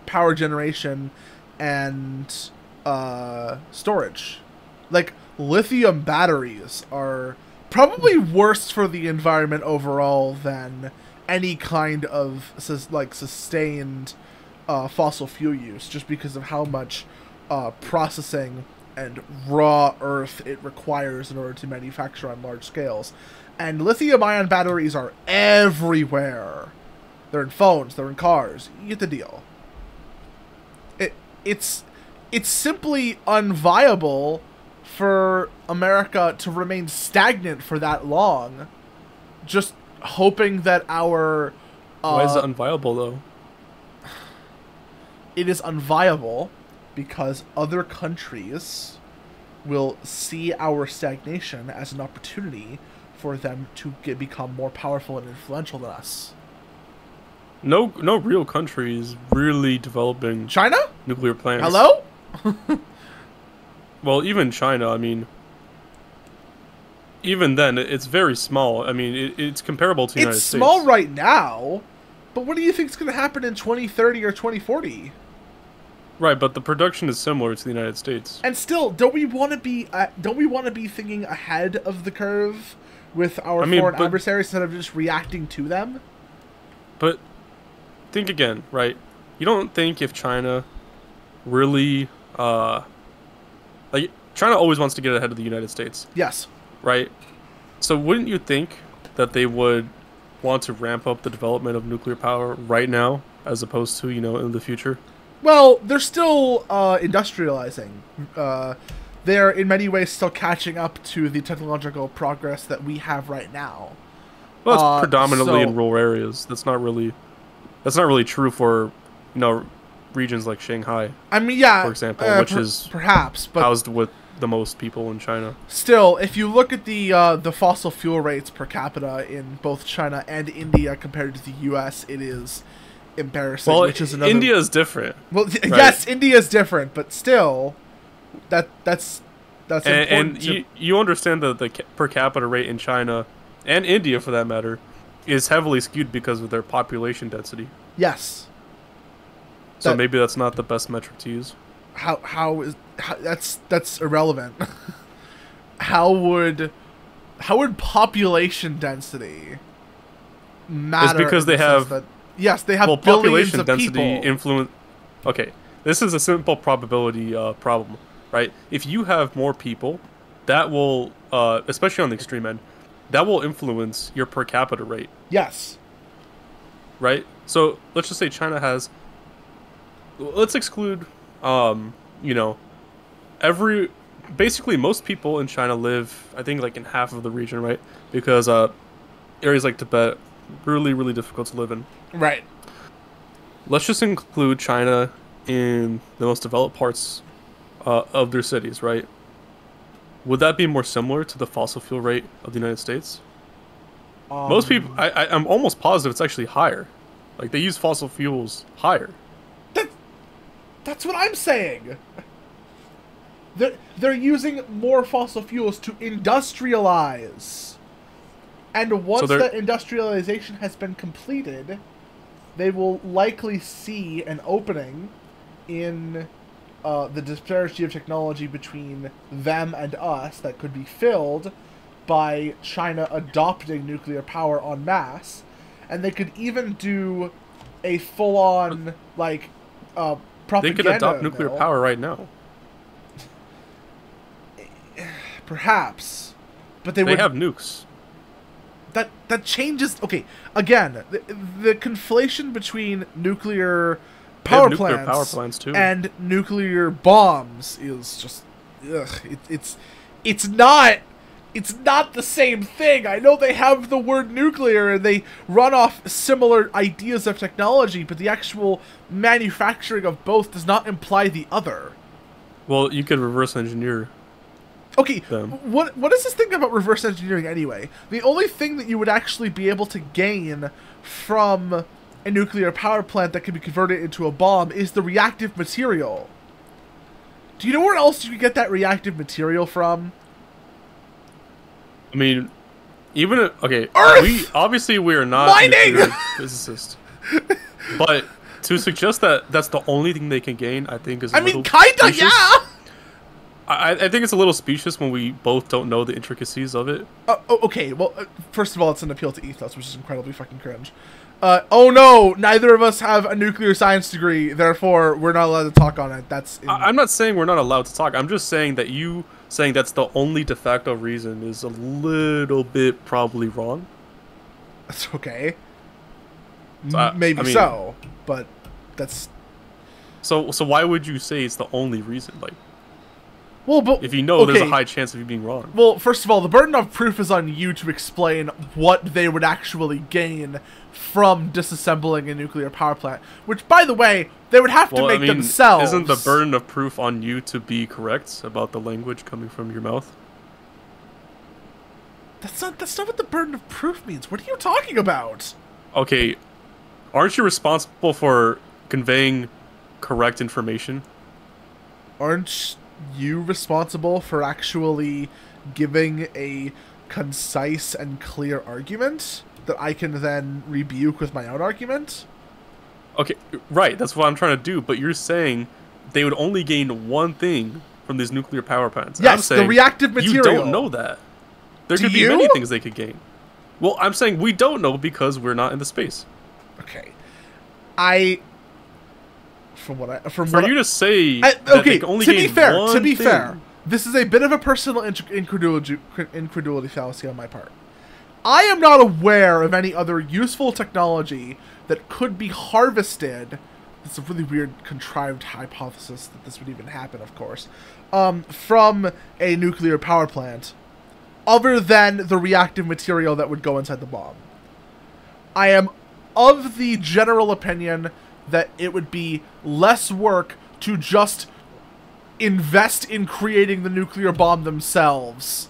S1: power generation and storage. Like, lithium batteries are probably worse for the environment overall than any kind of sustained fossil fuel use, just because of how much processing and raw earth it requires in order to manufacture on large scales. And lithium-ion batteries are everywhere. They're in phones, they're in cars. You get the deal. It's simply unviable for America to remain stagnant for that long, just hoping that our...
S2: Why is it unviable, though?
S1: It is unviable because other countries will see our stagnation as an opportunity for them to become more powerful and influential than us.
S2: No real country is really developing
S1: China?
S2: nuclear plants.
S1: Hello?
S2: Well, even China, I mean, even then, it's very small. I mean, it's comparable to the United States.
S1: It's small right now, but what do you think is going to happen in 2030 or 2040?
S2: Right, but the production is similar to the United States.
S1: And still, don't we want to be thinking ahead of the curve with our foreign adversaries instead of just reacting to them?
S2: But think again, right? You don't think if China really, like, China always wants to get ahead of the United States.
S1: Yes.
S2: Right? So wouldn't you think that they would want to ramp up the development of nuclear power right now, as opposed to, you know, in the future?
S1: Well, they're still industrializing. They're in many ways still catching up to the technological progress that we have right now.
S2: Well, it's predominantly in rural areas. That's not really true for, you know, regions like Shanghai.
S1: I mean, yeah,
S2: for example, which is
S1: perhaps, but
S2: housed with the most people in China.
S1: Still, if you look at the fossil fuel rates per capita in both China and India compared to the U.S., it is embarrassing.
S2: Well,
S1: which is another...
S2: India is different.
S1: Well,
S2: right?
S1: Yes, India is different, but still, that's important.
S2: And you understand that the per capita rate in China and India, for that matter, is heavily skewed because of their population density.
S1: Yes.
S2: So maybe that's not the best metric to use.
S1: That's irrelevant. How would population density matter?
S2: It's because they have
S1: Yes, they have
S2: well,
S1: billions
S2: population
S1: of
S2: density
S1: people.
S2: influence. Okay, this is a simple probability problem, right? If you have more people, that will, especially on the extreme end, that will influence your per capita rate,
S1: Yes.
S2: right? So let's just say China has. Let's exclude, you know, basically most people in China live, I think, like in half of the region, right? Because areas like Tibet, really, really difficult to live in.
S1: Right.
S2: Let's just include China in the most developed parts of their cities, right? Would that be more similar to the fossil fuel rate of the United States? Most people, I'm almost positive it's actually higher. Like, they use fossil fuels higher.
S1: That's what I'm saying. They're using more fossil fuels to industrialize. And once that industrialization has been completed, they will likely see an opening in the disparity of technology between them and us that could be filled by China adopting nuclear power en masse. And they could even do a full-on, like, propaganda
S2: They could adopt nuclear
S1: mill.
S2: power right now.
S1: Perhaps. But they
S2: have nukes.
S1: That changes... Okay, again, the conflation between nuclear power plants
S2: too.
S1: and nuclear bombs is just... Ugh, it's not the same thing. I know they have the word nuclear and they run off similar ideas of technology, but the actual manufacturing of both does not imply the other.
S2: Well, you could reverse engineer.
S1: Okay,
S2: them.
S1: what is this thing about reverse engineering anyway? The only thing that you would actually be able to gain from a nuclear power plant that can be converted into a bomb is the reactive material. Do you know where else you could get that reactive material from?
S2: I mean, even okay,
S1: Earth!
S2: we are not
S1: Mining!
S2: nuclear physicists, but to suggest that that's the only thing they can gain, I think is. I mean,
S1: kinda,
S2: specious.
S1: yeah.
S2: I think it's a little specious when we both don't know the intricacies of it.
S1: Okay, well, first of all, it's an appeal to ethos, which is incredibly fucking cringe. Oh no, neither of us have a nuclear science degree, therefore we're not allowed to talk on it. I'm
S2: not saying we're not allowed to talk. I'm just saying that you saying that's the only de facto reason is a little bit probably wrong.
S1: That's okay.
S2: So,
S1: Maybe
S2: I mean,
S1: so, but that's...
S2: So why would you say it's the only reason? Like,
S1: well, but
S2: if you know there's a high chance of you being wrong.
S1: Well, first of all, the burden of proof is on you to explain what they would actually gain from disassembling a nuclear power plant. Which, by the way, they would have to make themselves.
S2: Isn't the burden of proof on you to be correct about the language coming from your mouth?
S1: That's not what the burden of proof means. What are you talking about?
S2: Okay, aren't you responsible for conveying correct information?
S1: Aren't you responsible for actually giving a concise and clear argument that I can then rebuke with my own argument?
S2: Okay, right, that's what I'm trying to do, but you're saying they would only gain one thing from these nuclear power plants.
S1: Yes,
S2: I'm saying
S1: the reactive material.
S2: You don't know that. There could be many things they could gain. Well, I'm saying we don't know because we're not in the space.
S1: Okay. To be fair, this is a bit of a personal incredulity fallacy on my part. I am not aware of any other useful technology that could be harvested. It's a really weird, contrived hypothesis that this would even happen, of course, from a nuclear power plant, other than the reactive material that would go inside the bomb. I am of the general opinion that it would be less work to just invest in creating the nuclear bomb themselves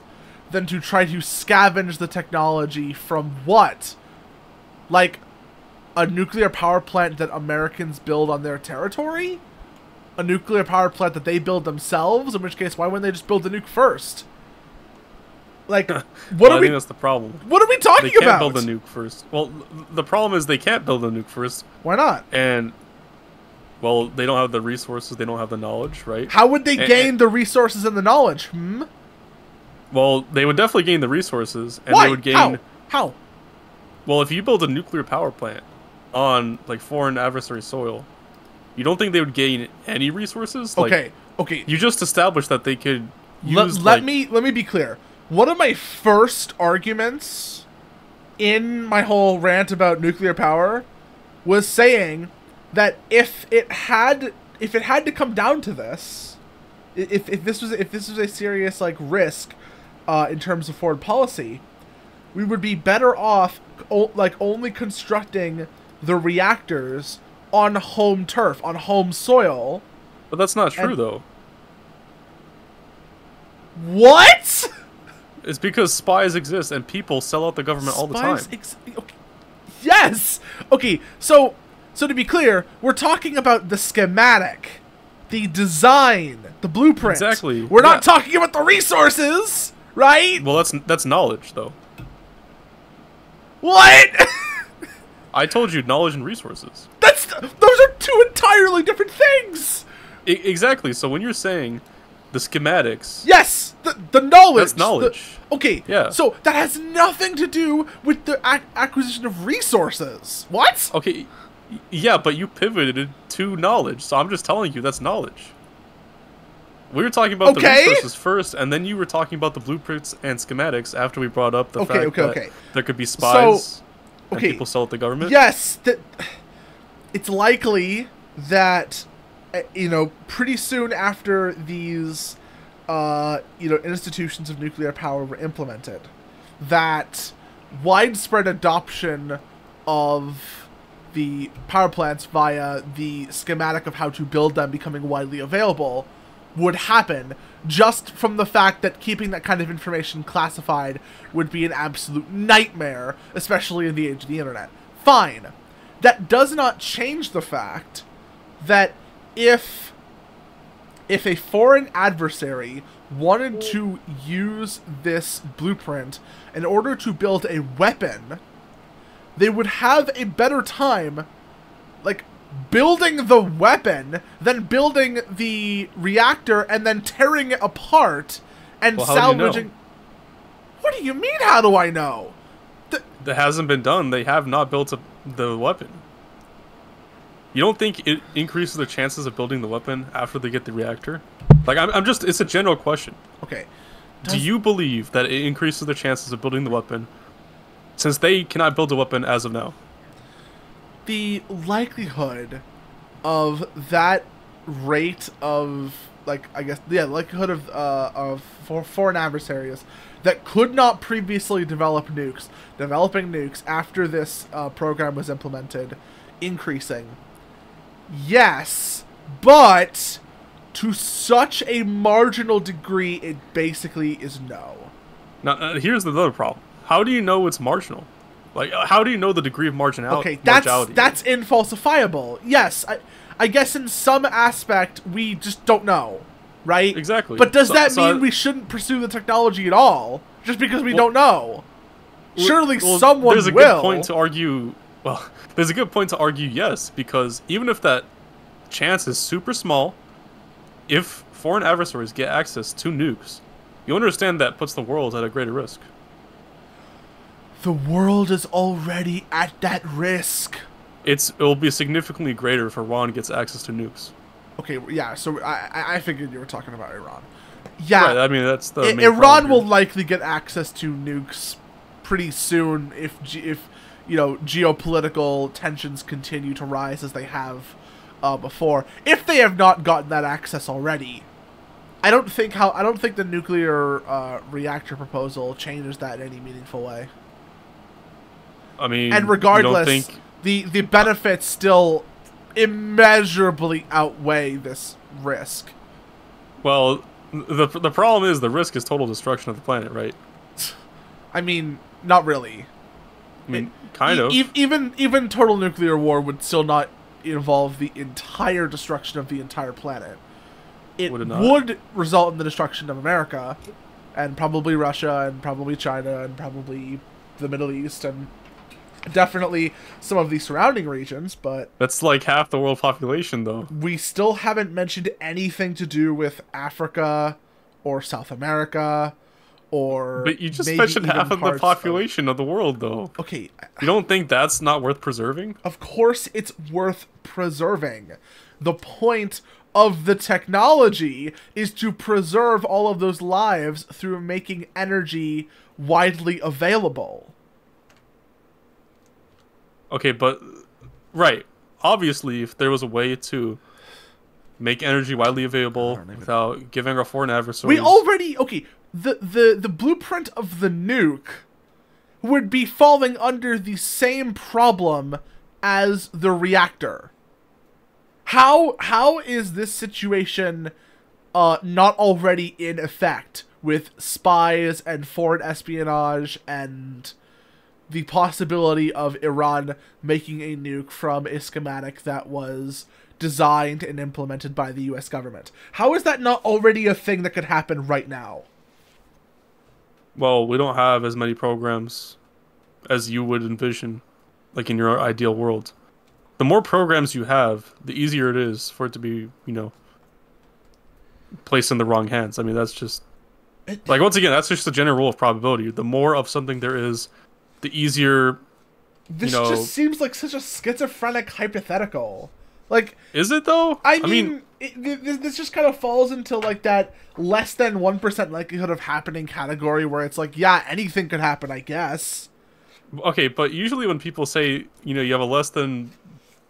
S1: than to try to scavenge the technology from what? Like, a nuclear power plant that Americans build on their territory? A nuclear power plant that they build themselves? In which case, why wouldn't they just build the nuke first? Like, I
S2: think that's the problem.
S1: What are we talking about?
S2: They can't build a nuke first. Well, the problem is they can't build a nuke first.
S1: Why not?
S2: And, well, they don't have the resources, they don't have the knowledge, right?
S1: How would they gain the resources and the knowledge?
S2: Well, they would definitely gain the resources, and
S1: Why?
S2: they would gain...
S1: How?
S2: Well, if you build a nuclear power plant, on like foreign adversary soil, you don't think they would gain any resources? Like,
S1: okay.
S2: You just established that they could use.
S1: Let me be clear. One of my first arguments in my whole rant about nuclear power was saying that if it had to come down to this, if this was a serious like risk in terms of foreign policy, we would be better off like only constructing the reactors on home turf, on home soil.
S2: But that's not true, though.
S1: What?
S2: It's because spies exist and people sell out the government all the time.
S1: Okay. Yes. Okay. So to be clear, we're talking about the schematic, the design, the blueprint.
S2: Exactly.
S1: We're not talking about the resources, right?
S2: Well, that's knowledge, though.
S1: What?
S2: I told you knowledge and resources.
S1: Those are two entirely different things.
S2: Exactly. So when you're saying the schematics,
S1: yes, the knowledge.
S2: That's knowledge.
S1: Okay.
S2: Yeah.
S1: So that has nothing to do with the acquisition of resources. What?
S2: Okay. Yeah, but you pivoted to knowledge, so I'm just telling you that's knowledge. We were talking about the resources first, and then you were talking about the blueprints and schematics after we brought up the fact that there could be spies and people sell at the government.
S1: Yes, it's likely that, pretty soon after these, institutions of nuclear power were implemented, that widespread adoption of the power plants via the schematic of how to build them becoming widely available would happen, just from the fact that keeping that kind of information classified would be an absolute nightmare, especially in the age of the internet. Fine. That does not change the fact that if a foreign adversary wanted to use this blueprint in order to build a weapon, they would have a better time, like, building the weapon than building the reactor and then tearing it apart and salvaging. What do you mean, how do I know?
S2: That hasn't been done. They have not built the weapon. You don't think it increases their chances of building the weapon after they get the reactor? Like, I'm just, it's a general question.
S1: Okay.
S2: Do you believe that it increases their chances of building the weapon since they cannot build a weapon as of now?
S1: The likelihood of that rate of, likelihood of foreign adversaries that could not previously developing nukes after this program was implemented, increasing. Yes, but to such a marginal degree, it basically is no.
S2: Now, here's the other problem. How do you know it's marginal? Like, how do you know the degree of marginality?
S1: Okay, that's infalsifiable. Yes, I guess in some aspect we just don't know, right?
S2: Exactly.
S1: But does that mean we shouldn't pursue the technology at all just because we don't know? Surely someone will.
S2: There's a good point to argue. Well, there's a good point to argue yes, because even if that chance is super small, if foreign adversaries get access to nukes, you understand that puts the world at a greater risk.
S1: The world is already at that risk.
S2: It will be significantly greater if Iran gets access to nukes.
S1: Okay, yeah, so I figured you were talking about Iran. Yeah.
S2: Right, I mean, that's the main
S1: Iran will likely get access to nukes pretty soon if geopolitical tensions continue to rise as they have before. If they have not gotten that access already. I don't think the nuclear reactor proposal changes that in any meaningful way.
S2: I mean,
S1: and regardless, the benefits still immeasurably outweigh this risk.
S2: Well, the problem is the risk is total destruction of the planet, right?
S1: I mean, not really.
S2: I mean, kind of.
S1: Even total nuclear war would still not involve the entire destruction of the entire planet. It would result in the destruction of America, and probably Russia, and probably China, and probably the Middle East, and definitely some of the surrounding regions, but...
S2: That's like half the world population, though.
S1: We still haven't mentioned anything to do with Africa, or South America, or
S2: But you just
S1: maybe
S2: mentioned
S1: even
S2: half of the
S1: parts
S2: population of the world, though.
S1: Okay.
S2: You don't think that's not worth preserving?
S1: Of course it's worth preserving. The point of the technology is to preserve all of those lives through making energy widely available.
S2: Okay, but... Right. Obviously, if there was a way to make energy widely available without giving our foreign adversaries...
S1: We already... Okay, the blueprint of the nuke would be falling under the same problem as the reactor. How is this situation not already in effect with spies and foreign espionage and the possibility of Iran making a nuke from a schematic that was designed and implemented by the US government? How is that not already a thing that could happen right now?
S2: Well, we don't have as many programs as you would envision, like in your ideal world. The more programs you have, the easier it is for it to be, you know, placed in the wrong hands. I mean, that's just... Like, once again, that's just the general rule of probability. The more of something there is, the easier,
S1: This
S2: you know...
S1: just seems like such a schizophrenic hypothetical. Like...
S2: Is it, though?
S1: I mean this just kind of falls into, like, that less than 1% likelihood of happening category where it's like, yeah, anything could happen, I guess.
S2: Okay, but usually when people say, you know, you have a less than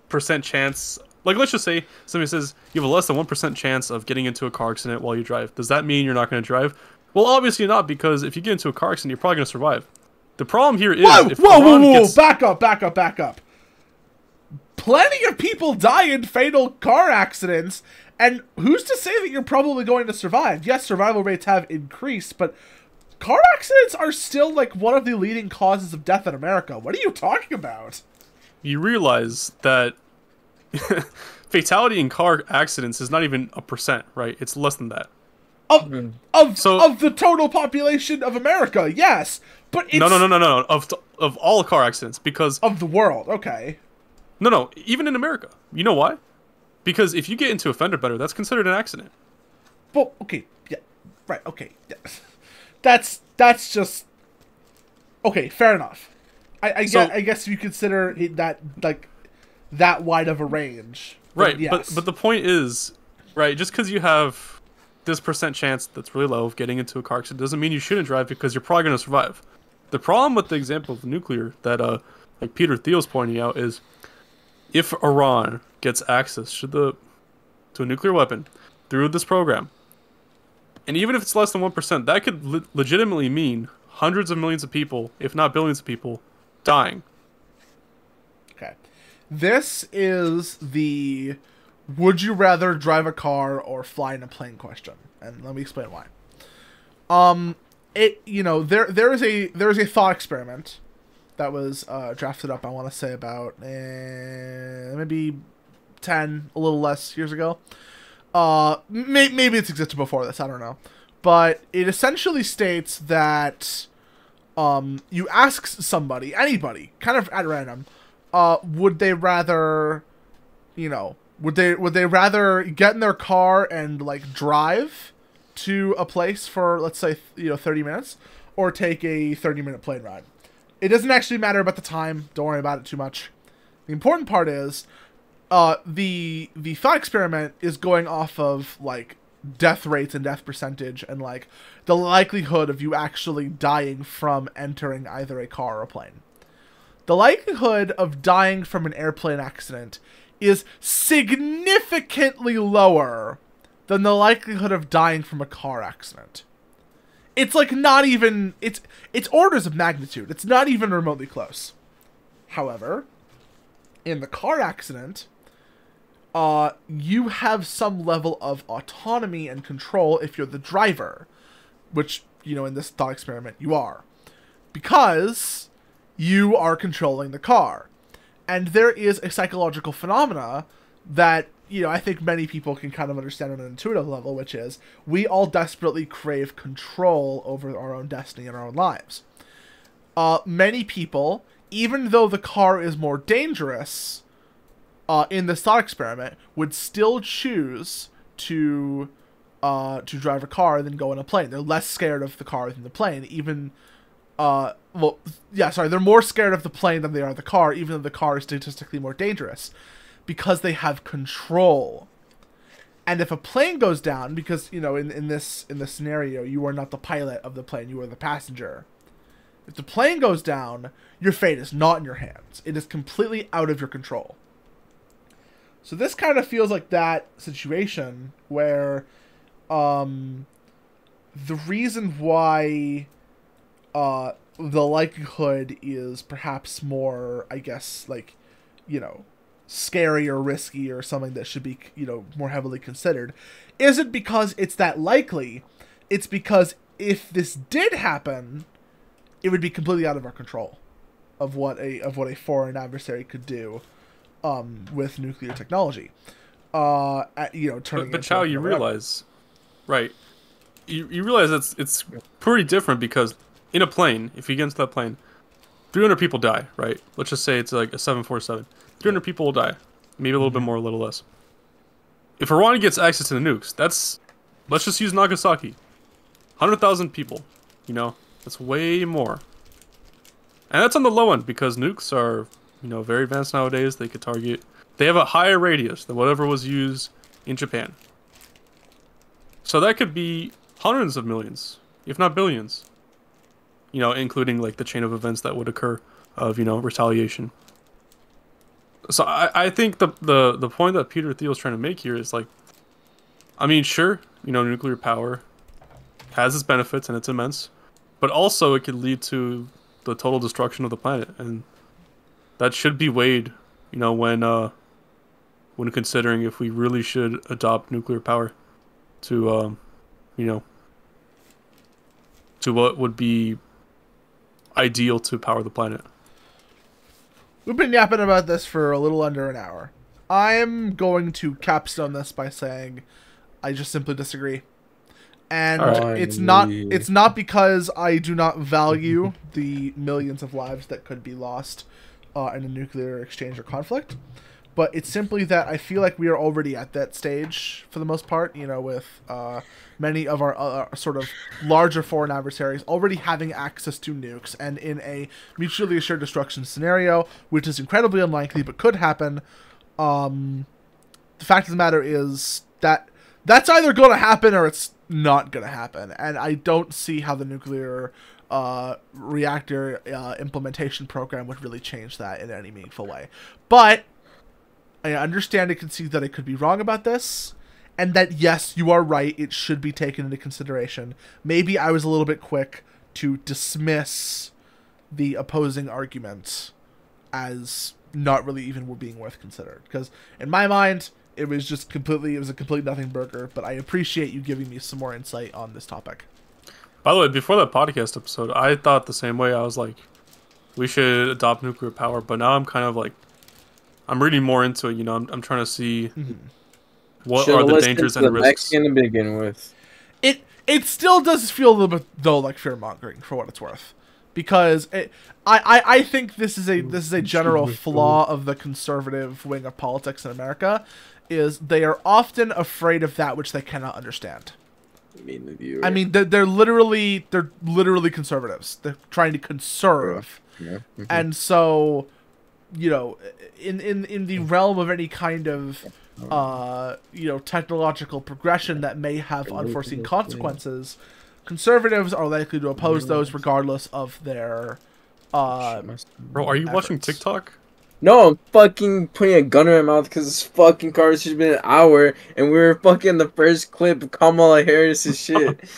S2: % chance... Like, let's just say somebody says you have a less than 1% chance of getting into a car accident while you drive. Does that mean you're not going to drive? Well, obviously not, because if you get into a car accident, you're probably going to survive. The problem here is...
S1: Whoa, back up. Plenty of people die in fatal car accidents, and who's to say that you're probably going to survive? Yes, survival rates have increased, but car accidents are still, like, one of the leading causes of death in America. What are you talking about?
S2: You realize that fatality in car accidents is not even a %, right? It's less than that.
S1: Of the total population of America, yes, but it's...
S2: No. Of all car accidents, because...
S1: Of the world, okay.
S2: No, even in America. You know why? Because if you get into a fender bender, that's considered an accident.
S1: Well, okay, yeah, right, okay, yeah. That's just... Okay, fair enough. I guess you consider it that, like, that wide of a range.
S2: Right,
S1: yes.
S2: but the point is, right, just because you have this % chance that's really low of getting into a car accident doesn't mean you shouldn't drive, because you're probably going to survive. The problem with the example of nuclear that like Peter Thiel's pointing out is, if Iran gets access to a nuclear weapon through this program, and even if it's less than 1%, that could legitimately mean hundreds of millions of people, if not billions of people, dying.
S1: Okay. This is the would you rather drive a car or fly in a plane question. And let me explain why. There is a thought experiment that was drafted up, I want to say, about maybe 10, a little less years ago. Maybe it's existed before this, I don't know. But it essentially states that you ask somebody, anybody, kind of at random, would they rather, would they rather get in their car and, like, drive to a place for, let's say, 30 minutes, or take a 30-minute plane ride? It doesn't actually matter about the time. Don't worry about it too much. The important part is, the thought experiment is going off of, like, death rates and death percentage and, like, the likelihood of you actually dying from entering either a car or a plane. The likelihood of dying from an airplane accident is significantly lower than the likelihood of dying from a car accident. It's, like, not even... It's orders of magnitude. It's not even remotely close. However, in the car accident, you have some level of autonomy and control if you're the driver. Which, in this thought experiment, you are. Because you are controlling the car. And there is a psychological phenomena that, I think many people can kind of understand on an intuitive level, which is we all desperately crave control over our own destiny and our own lives. Many people, even though the car is more dangerous, in this thought experiment, would still choose to to drive a car than go in a plane. They're less scared of the car than the plane. Even, they're more scared of the plane than they are the car, even though the car is statistically more dangerous, because they have control. And if a plane goes down, because, you know, in this scenario, you are not the pilot of the plane, you are the passenger. If the plane goes down, your fate is not in your hands. It is completely out of your control. So this kind of feels like that situation where the reason why the likelihood is perhaps more, I guess, like, you know, scary or risky or something that should be, you know, more heavily considered, isn't because it's that likely. It's because if this did happen, it would be completely out of our control of what a foreign adversary could do with nuclear technology. You know, turning.
S2: But Chow, you realize, right? You realize it's pretty different, because in a plane, if you get into that plane, 300 people die, right? Let's just say it's like a 747. 300 people will die, maybe a little bit more, a little less. If Iran gets access to the nukes, let's just use Nagasaki. 100,000 people, you know, that's way more. And that's on the low end, because nukes are, you know, very advanced nowadays. They have a higher radius than whatever was used in Japan. So that could be hundreds of millions, if not billions. You know, including like the chain of events that would occur of, you know, retaliation. So I think the point that Peter Thiel is trying to make here is, like, I mean, sure, you know, nuclear power has its benefits and it's immense, but also it could lead to the total destruction of the planet, and that should be weighed, you know, when considering if we really should adopt nuclear power to, you know, to what would be ideal to power the planet.
S1: We've been yapping about this for a little under an hour. I'm going to capstone this by saying I just simply disagree. And it's not because I do not value the millions of lives that could be lost in a nuclear exchange or conflict, but it's simply that I feel like we are already at that stage for the most part, you know, with many of our sort of larger foreign adversaries already having access to nukes, and in a mutually assured destruction scenario, which is incredibly unlikely but could happen, the fact of the matter is that that's either going to happen or it's not going to happen, and I don't see how the nuclear reactor implementation program would really change that in any meaningful way. But I understand and concede that I could be wrong about this, and that, yes, you are right, it should be taken into consideration. Maybe I was a little bit quick to dismiss the opposing argument as not really even being worth considered, because in my mind, it was a complete nothing burger, but I appreciate you giving me some more insight on this topic.
S2: By the way, before that podcast episode, I thought the same way. I was like, we should adopt nuclear power, but now I'm kind of like, I'm reading more into it, you know, I'm trying to see what are the dangers and risks.
S3: To begin with.
S1: It still does feel a little bit, though, like fear-mongering, for what it's worth. Because I think this is a general flaw of the conservative wing of politics in America, is they are often afraid of that which they cannot understand. I mean, they're literally conservatives. They're trying to conserve.
S3: Yeah.
S1: And so, you know, in the realm of any kind of you know, technological progression that may have unforeseen consequences, conservatives are likely to oppose those regardless of their
S2: Bro, are you watching TikTok?
S3: No, I'm fucking putting a gun in my mouth because this fucking car has just been an hour and we were fucking the first clip of Kamala Harris's shit.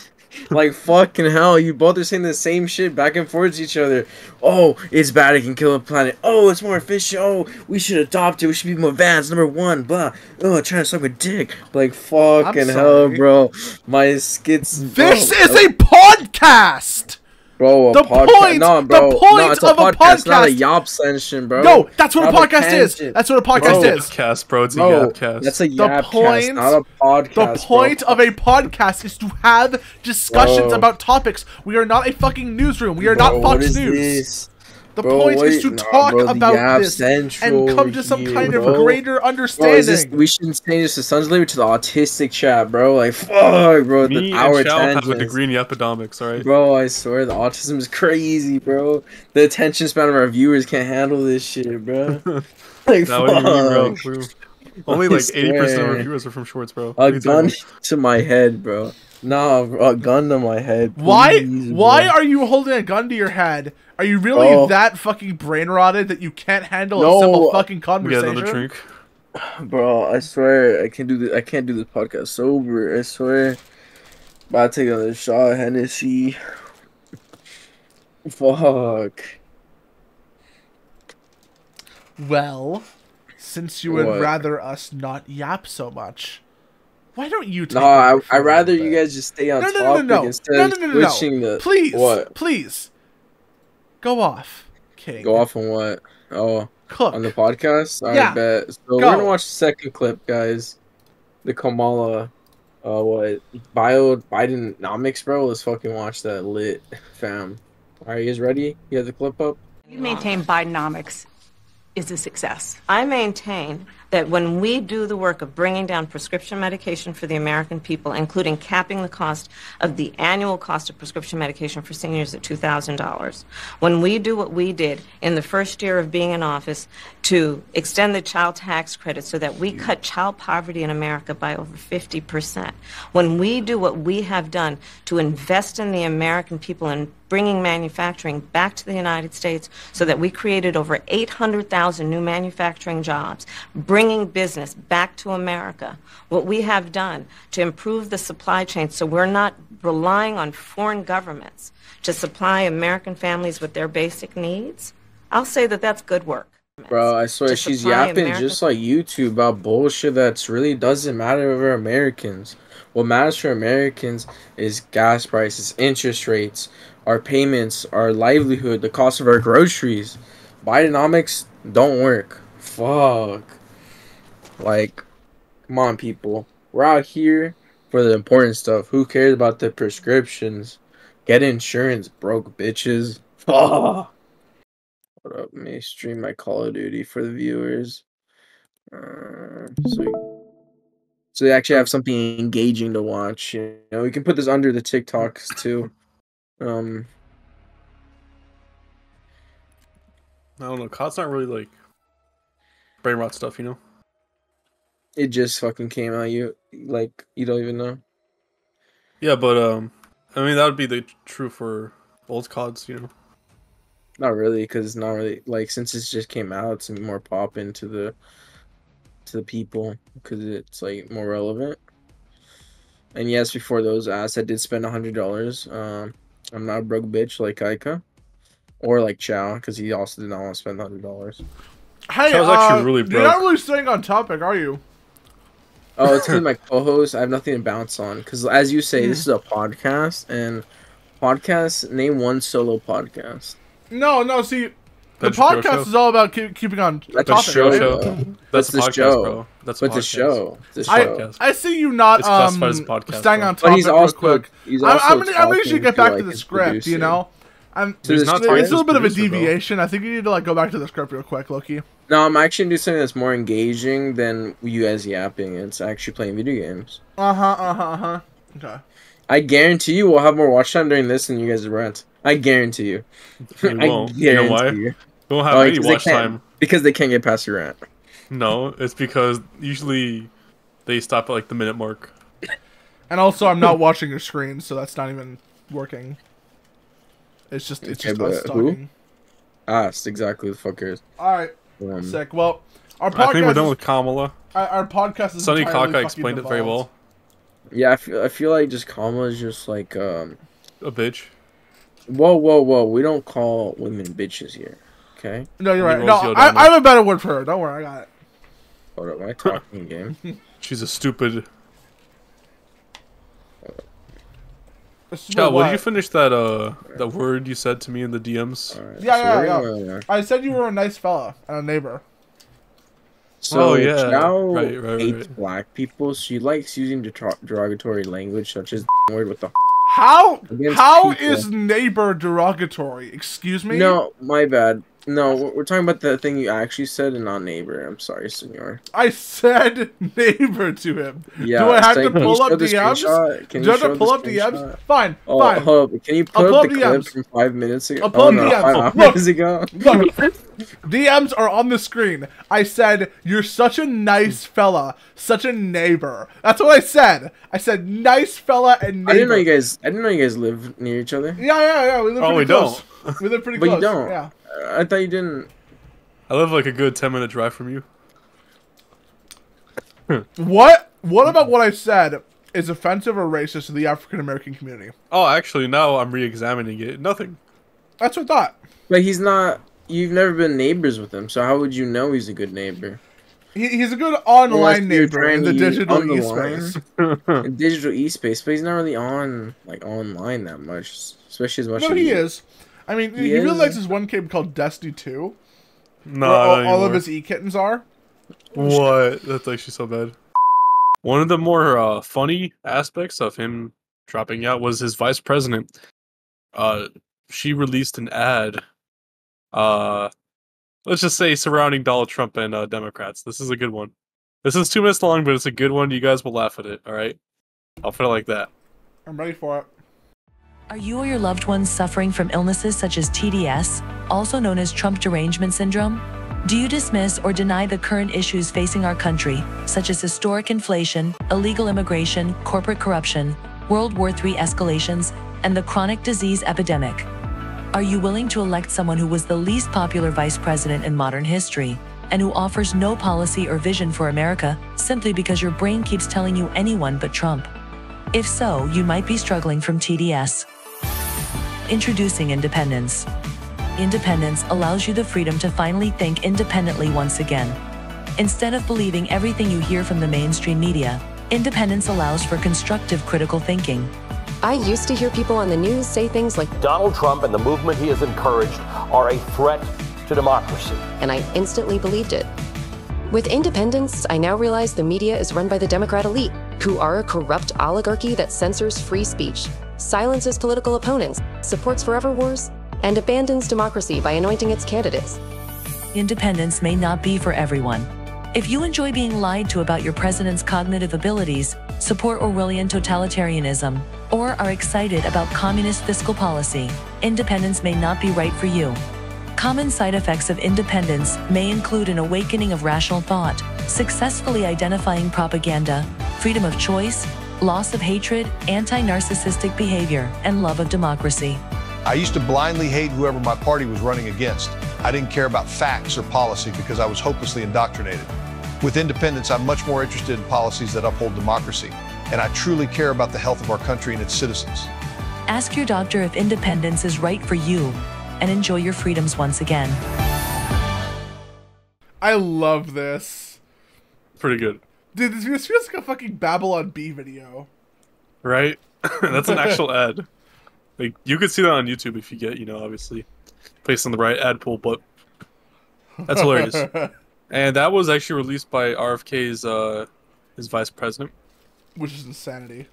S3: Like, fucking hell, you both are saying the same shit back and forth to each other. Oh, it's bad, it can kill a planet. Oh, it's more efficient. Oh, we should adopt it. We should be more advanced. Number one, blah. Oh, trying to suck a dick. Like, fucking hell, bro. My skits.
S1: This is a podcast!
S3: Bro,
S1: the point of a podcast,
S3: not a yop session, bro.
S1: No, that's what a podcast is. That's what a podcast is.
S2: Podcast, bro. It's a yapcast.
S3: That's a yapcast, not a podcast.
S1: The point of a podcast is to have discussions about topics. We are not a fucking newsroom. We are not Fox News. The
S3: Bro,
S1: point is to talk
S3: bro,
S1: about
S3: Yap
S1: this
S3: Central
S1: and come to some
S3: here,
S1: kind
S3: bro.
S1: of greater
S3: Bro,
S1: understanding.
S3: we shouldn't change this to Sun's Labor to the autistic chat, bro. Like, fuck, bro.
S2: Me
S3: Our
S2: and Chow have a
S3: tangents.
S2: degree in epidomics, alright?
S3: Bro, I swear the autism is crazy, bro. The attention span of our viewers can't handle this shit, bro. Like,
S2: Now, what do you mean, bro?
S3: fuck.
S2: Only
S3: I
S2: like 80% of our
S3: swear.
S2: viewers are from shorts, bro.
S3: A
S2: What are you talking
S3: gun to my head, bro. Nah, bro, a gun to my head. Please,
S1: Why
S3: bro.
S1: are you holding a gun to your head? Are you really that fucking brain rotted that you can't handle a simple fucking
S2: about?
S1: conversation?
S2: Get another drink.
S3: Bro, I swear I can't do this. I can't do this podcast sober. I swear. About to take another shot of Hennessy. Fuck.
S1: Well, since you would
S3: What?
S1: rather us not yap so much, why don't you take
S3: No,
S1: over for
S3: I'd
S1: a
S3: rather
S1: little
S3: you
S1: bit?
S3: guys just stay on
S1: No,
S3: topic instead of switching the.
S1: Please,
S3: What?
S1: please, go off, King.
S3: Go off on what? Oh,
S1: Cook.
S3: on the podcast? Alright,
S1: Yeah.
S3: bet. So we're gonna watch the second clip, guys. The Kamala, Bidenomics, bro. Let's fucking watch that lit, fam. Alright, you guys ready? You have the clip up?
S6: You maintain Bidenomics is a success.
S5: I maintain that when we do the work of bringing down prescription medication for the American people, including capping the cost of the annual cost of prescription medication for seniors at $2,000, when we do what we did in the first year of being in office to extend the child tax credit so that we cut child poverty in America by over 50%, when we do what we have done to invest in the American people and bringing manufacturing back to the United States so that we created over 800,000 new manufacturing jobs, bringing business back to America, what we have done to improve the supply chain so we're not relying on foreign governments to supply American families with their basic needs, I'll say that that's good work.
S3: Bro, I swear she's yapping just like YouTube about bullshit that's really doesn't matter for Americans. What matters for Americans is gas prices, interest rates, our payments, our livelihood, the cost of our groceries. Bidenomics don't work. Fuck. Like, come on, people. We're out here for the important stuff. Who cares about the prescriptions? Get insurance, broke bitches. Fuck. Hold up, let me stream my Call of Duty for the viewers. So they actually have something engaging to watch. You know, we can put this under the TikToks too.
S2: I don't know. COD's not really like brain rot stuff, you know?
S3: It just fucking came out. You don't even know.
S2: Yeah, but I mean that would be the true for old CODs, you know?
S3: Not really, because it's not really like since it just came out, it's more pop into the people because it's like more relevant. And yes, before those ads, I did spend $100. I'm not a broke bitch like Kaika or like Chow because he also did not want to spend $100.
S1: Hey,
S2: Chow's actually really broke.
S1: You're not really staying on topic, are you?
S3: Oh, it's because my co-host. I have nothing to bounce on because, as you say, this is a podcast, and podcasts. Name one solo podcast.
S1: No. See, the
S2: That's your
S1: podcast
S2: show.
S1: is all about keeping on
S3: That's
S1: topic.
S3: a show.
S1: right?
S2: That's
S3: the
S2: a podcast,
S3: show.
S2: bro. That's a
S3: But
S2: podcast.
S3: the show. The
S2: It's
S3: show.
S2: podcast.
S1: I see you not
S2: It's classified as a podcast,
S1: staying
S2: bro.
S1: on
S3: But
S1: topic
S3: he's
S1: real
S3: also
S1: quick.
S3: he's
S1: I'm
S3: also
S1: gonna need you to get back to the
S3: his
S1: script.
S3: producer.
S1: You know,
S2: He's not
S1: it's
S2: talking
S1: a
S2: to
S1: little
S2: his
S1: bit of a
S2: producer, bro.
S1: deviation. I think you need to like go back to the script real quick, Loki.
S3: No, I'm actually gonna do something that's more engaging than you guys yapping. It's actually playing video games.
S1: Okay.
S3: I guarantee you we'll have more watch time during this than you guys rant. I guarantee you.
S2: You won't. You know why? We won't have any
S3: 'cause they
S2: watch
S3: can't-
S2: time.
S3: Because they can't get past your rant.
S2: No, it's because usually they stop at like the minute mark.
S1: And also, I'm not watching your screen, so that's not even working. It's just
S3: but
S1: us
S3: who?
S1: talking.
S3: That's exactly the fuckers.
S1: All right, sick. Well, our podcast.
S2: I think we're done with Kamala.
S1: Our podcast is
S2: Sonny
S1: entirely
S2: Kaka
S1: fucking
S2: explained it very well.
S1: evolved.
S3: Yeah, I feel like just Kamala is just like
S2: A bitch.
S3: Whoa. We don't call women bitches here. Okay?
S1: No, you're right.
S2: Rose
S1: No,
S2: O'Donnell.
S1: I have a better word for her. Don't worry, I got it.
S3: Hold up, am I talking game?
S2: She's a stupid.
S1: This is
S2: Yeah,
S1: what-
S2: did you finish that word you said to me in the DMs?
S3: Alright,
S1: Yeah. I said you were a nice fella and a neighbor.
S3: So
S2: Oh, yeah.
S3: Chow
S2: Right.
S3: hates black people. She likes using derogatory language such as word with the
S1: How
S3: people.
S1: is neighbor derogatory? Excuse me?
S3: No, my bad. No, we're talking about the thing you actually said and not neighbor. I'm sorry, senor.
S1: I said neighbor to him.
S3: Yeah,
S1: Do I have
S3: so
S1: to
S3: can you
S1: pull up
S3: show the
S1: DMs?
S3: screenshot? Can
S1: Do
S3: you
S1: I have
S3: show
S1: to
S3: the
S1: pull up
S3: screenshot?
S1: DMs? Fine,
S3: Oh,
S1: fine.
S3: hold up. Can you
S1: I'll
S3: pull
S1: pull
S3: up
S1: up
S3: the clip
S1: DMs.
S3: from 5 minutes ago?
S1: I'll pull
S3: Oh
S1: up
S3: no,
S1: DMs.
S3: 5
S1: Look.
S3: minutes ago.
S1: Look, DMs are on the screen. I said, you're such a nice fella, such a neighbor. That's what I said. I said, nice fella and neighbor.
S3: I didn't know you guys live near each other.
S1: Yeah. We live pretty close. We live pretty
S3: But
S1: close.
S3: you don't.
S1: Yeah.
S3: I thought you didn't.
S2: I live like a good 10-minute drive from you.
S1: What about what I said is offensive or racist to the African American community?
S2: Oh, actually, now I'm re-examining it. Nothing.
S1: That's what I thought.
S3: But he's not. You've never been neighbors with him, so how would you know he's a good neighbor?
S1: He's a good online
S3: Unless you're
S1: neighbor in
S3: trying
S1: the
S3: to use
S1: digital
S3: on the
S1: e-space.
S3: In digital e-space, but he's not really on online that much, especially as much.
S1: No,
S3: as
S1: he
S3: you.
S1: is. I mean, he
S3: is?
S1: really likes this one game called Destiny 2.
S2: No,
S1: where
S2: not
S1: all
S2: anymore.
S1: of his e-kittens are.
S2: What? That's actually so bad. One of the more funny aspects of him dropping out was his vice president. She released an ad. Let's just say surrounding Donald Trump and Democrats. This is a good one. This is 2 minutes long, but it's a good one. You guys will laugh at it. All right, I'll put it like that.
S1: I'm ready for it.
S7: Are you or your loved ones suffering from illnesses such as TDS, also known as Trump Derangement Syndrome? Do you dismiss or deny the current issues facing our country, such as historic inflation, illegal immigration, corporate corruption, World War III escalations, and the chronic disease epidemic? Are you willing to elect someone who was the least popular vice president in modern history, and who offers no policy or vision for America simply because your brain keeps telling you anyone but Trump? If so, you might be struggling from TDS. Introducing Independence. Independence allows you the freedom to finally think independently once again. Instead of believing everything you hear from the mainstream media, Independence allows for constructive critical thinking.
S8: I used to hear people on the news say things like,
S9: Donald Trump and the movement he has encouraged are a threat to democracy.
S8: and I instantly believed it. With Independence, I now realize the media is run by the Democrat elite, who are a corrupt oligarchy that censors free speech, silences political opponents, supports forever wars, and abandons democracy by anointing its candidates.
S7: Independence may not be for everyone. If you enjoy being lied to about your president's cognitive abilities, support Orwellian totalitarianism, or are excited about communist fiscal policy, Independence may not be right for you. Common side effects of Independence may include an awakening of rational thought, successfully identifying propaganda, freedom of choice, loss of hatred, anti-narcissistic behavior, and love of democracy.
S10: I used to blindly hate whoever my party was running against. I didn't care about facts or policy because I was hopelessly indoctrinated. With Independence, I'm much more interested in policies that uphold democracy, and I truly care about the health of our country and its citizens.
S7: Ask your doctor if Independence is right for you, and enjoy your freedoms once again.
S1: I love this.
S2: Pretty good,
S1: Dude, this feels like a fucking Babylon Bee video.
S2: right? That's an actual ad. Like, you could see that on YouTube if you get, obviously placed on the right ad pool, but that's hilarious. And that was actually released by RFK's his vice president.
S1: Which is insanity.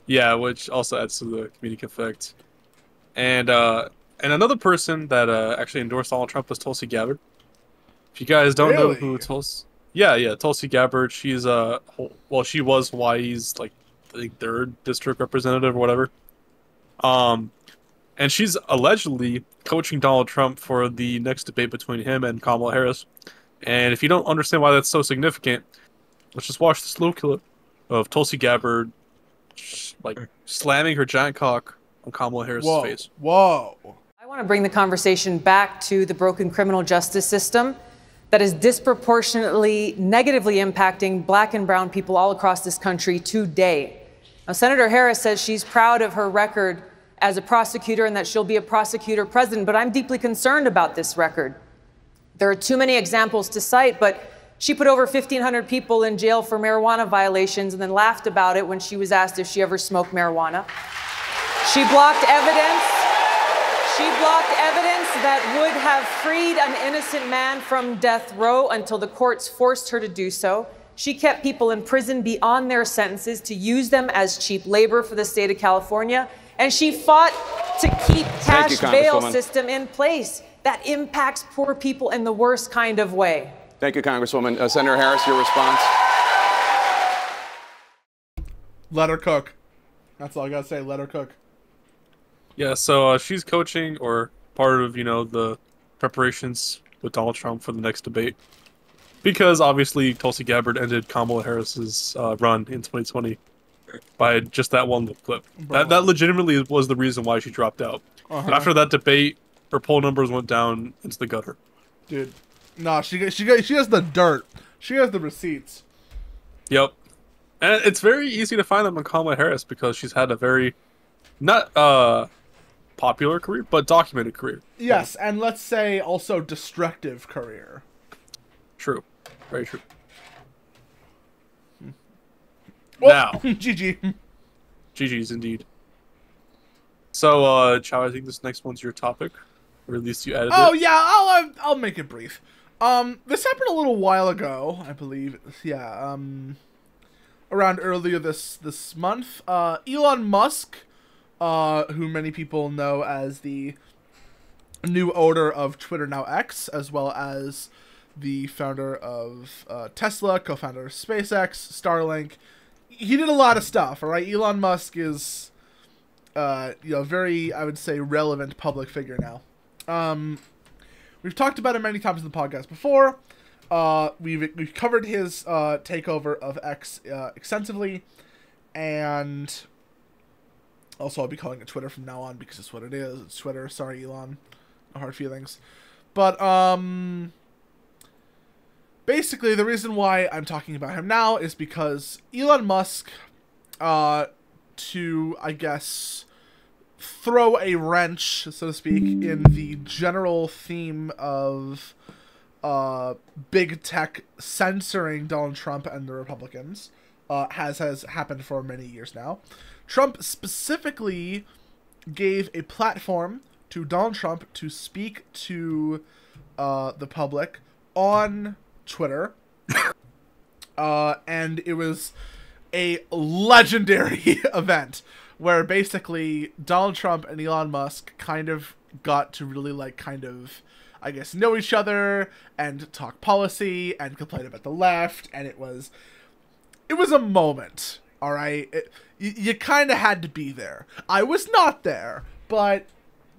S2: Yeah, which also adds to the comedic effect. And another person that actually endorsed Donald Trump was Tulsi Gabbard. If you guys don't know who Tulsi... Yeah, Tulsi Gabbard, she's she was Hawaii's like the 3rd district representative or whatever. And she's allegedly coaching Donald Trump for the next debate between him and Kamala Harris. And if you don't understand why that's so significant, let's just watch this little clip of Tulsi Gabbard like slamming her giant cock on Kamala Harris's face.
S1: Whoa.
S11: I want to bring the conversation back to the broken criminal justice system that is disproportionately negatively impacting black and brown people all across this country today. Now, Senator Harris says she's proud of her record as a prosecutor and that she'll be a prosecutor president, but I'm deeply concerned about this record. There are too many examples to cite, but she put over 1,500 people in jail for marijuana violations and then laughed about it when she was asked if she ever smoked marijuana. She blocked evidence. She blocked evidence that would have freed an innocent man from death row until the courts forced her to do so. She kept people in prison beyond their sentences to use them as cheap labor for the state of California. And she fought to keep cash bail system in place that impacts poor people in the worst kind of way.
S12: Thank you, Congresswoman. Senator Harris, your response?
S1: Let her cook. That's all I gotta say. Let her cook.
S2: Yeah, so she's coaching or part of, the preparations with Donald Trump for the next debate. Because obviously Tulsi Gabbard ended Kamala Harris's run in 2020 by just that one little clip. That legitimately was the reason why she dropped out. After that debate, her poll numbers went down into the gutter.
S1: Dude, no, she has the dirt. She has the receipts.
S2: Yep. And it's very easy to find them on Kamala Harris because she's had a very, not popular career, but documented career.
S1: Yes, and let's say also destructive career.
S2: True. Very true.
S1: Well,
S2: now.
S1: GG.
S2: GG's indeed. So, Chow, I think this next one's your topic. Or at least you added it.
S1: Oh, yeah, I'll make it brief. This happened a little while ago, I believe. Yeah, around earlier this month. Elon Musk, who many people know as the new owner of Twitter, now X, as well as the founder of Tesla, co-founder of SpaceX, Starlink. He did a lot of stuff, all right? Elon Musk is, very, I would say, relevant public figure now. We've talked about it many times in the podcast before. We've covered his takeover of X extensively, and also I'll be calling it Twitter from now on because it's what it is. It's Twitter. Sorry, Elon. No hard feelings. But basically, the reason why I'm talking about him now is because Elon Musk, to, I guess, throw a wrench, so to speak, in the general theme of big tech censoring Donald Trump and the Republicans, has happened for many years now. Trump specifically gave a platform to Donald Trump to speak to the public on Twitter, and it was a legendary event where basically Donald Trump and Elon Musk kind of got to really I guess know each other and talk policy and complain about the left, and it was a moment, all right? You kind of had to be there. I was not there, but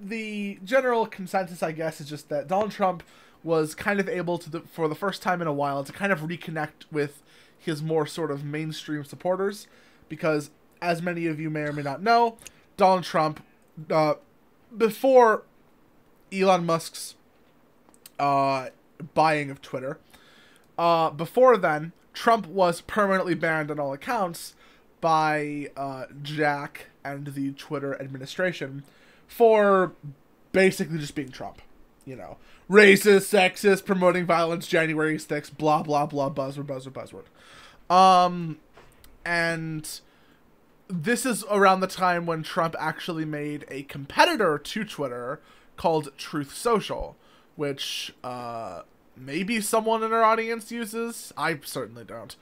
S1: the general consensus, I guess, is just that Donald Trump was kind of able to, for the first time in a while, to kind of reconnect with his more sort of mainstream supporters, because as many of you may or may not know, Donald Trump, before Elon Musk's buying of Twitter, before then, Trump was permanently banned on all accounts by Jack and the Twitter administration for basically just being Trump. Racist, sexist, promoting violence, January 6th, blah, blah, blah, buzzword. And this is around the time when Trump actually made a competitor to Twitter called Truth Social, which maybe someone in our audience uses. I certainly don't.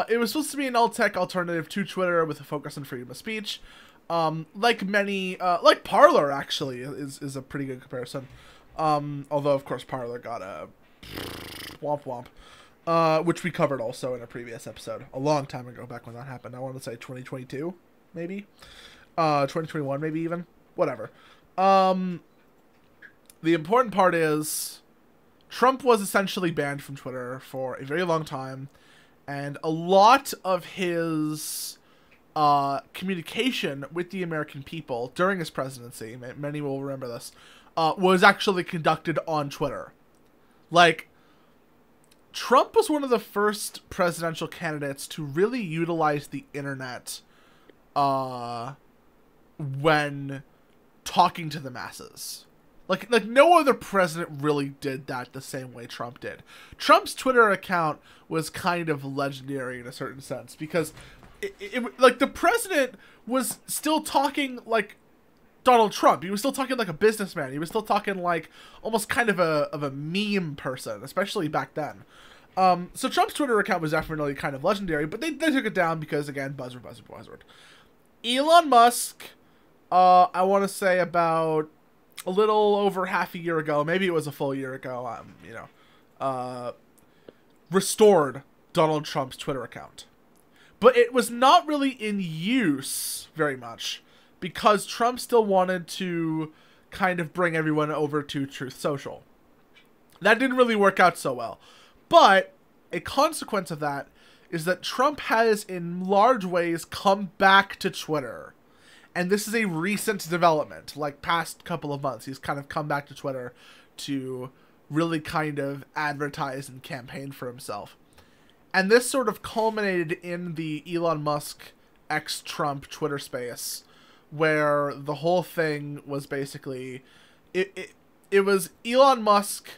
S1: It was supposed to be an alt-tech alternative to Twitter with a focus on freedom of speech. Like Parler, actually, is a pretty good comparison. Although, of course, Parler got a womp womp, which we covered also in a previous episode a long time ago, back when that happened. I want to say 2022, maybe, 2021, maybe even, whatever. The important part is Trump was essentially banned from Twitter for a very long time, and a lot of his communication with the American people during his presidency, many will remember this, was actually conducted on Twitter. Trump was one of the first presidential candidates to really utilize the internet when talking to the masses. No other president really did that the same way Trump did. Trump's Twitter account was kind of legendary in a certain sense because the president was still talking like Donald Trump. He was still talking like a businessman. He was still talking like almost kind of a meme person, especially back then. So Trump's Twitter account was definitely kind of legendary, but they took it down because, again, buzzword. Elon Musk, I want to say about a little over half a year ago, maybe it was a full year ago, restored Donald Trump's Twitter account. But it was not really in use very much because Trump still wanted to kind of bring everyone over to Truth Social. That didn't really work out so well. But a consequence of that is that Trump has, in large ways, come back to Twitter. And this is a recent development, like past couple of months. He's kind of come back to Twitter to really kind of advertise and campaign for himself. And this sort of culminated in the Elon Musk ex-Trump Twitter space, where the whole thing was basically... It was Elon Musk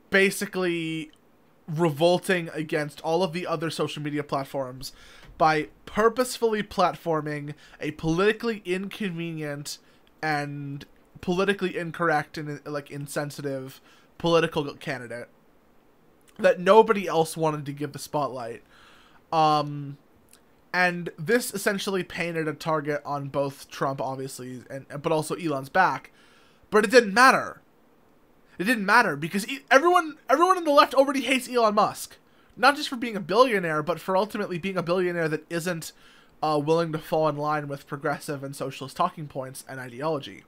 S1: basically revolting against all of the other social media platforms by purposefully platforming a politically inconvenient and politically incorrect and like insensitive political candidate that nobody else wanted to give the spotlight. And this essentially painted a target on both Trump, obviously, but also Elon's back. But it didn't matter. It didn't matter because everyone on the left already hates Elon Musk. Not just for being a billionaire, but for ultimately being a billionaire that isn't willing to fall in line with progressive and socialist talking points and ideology.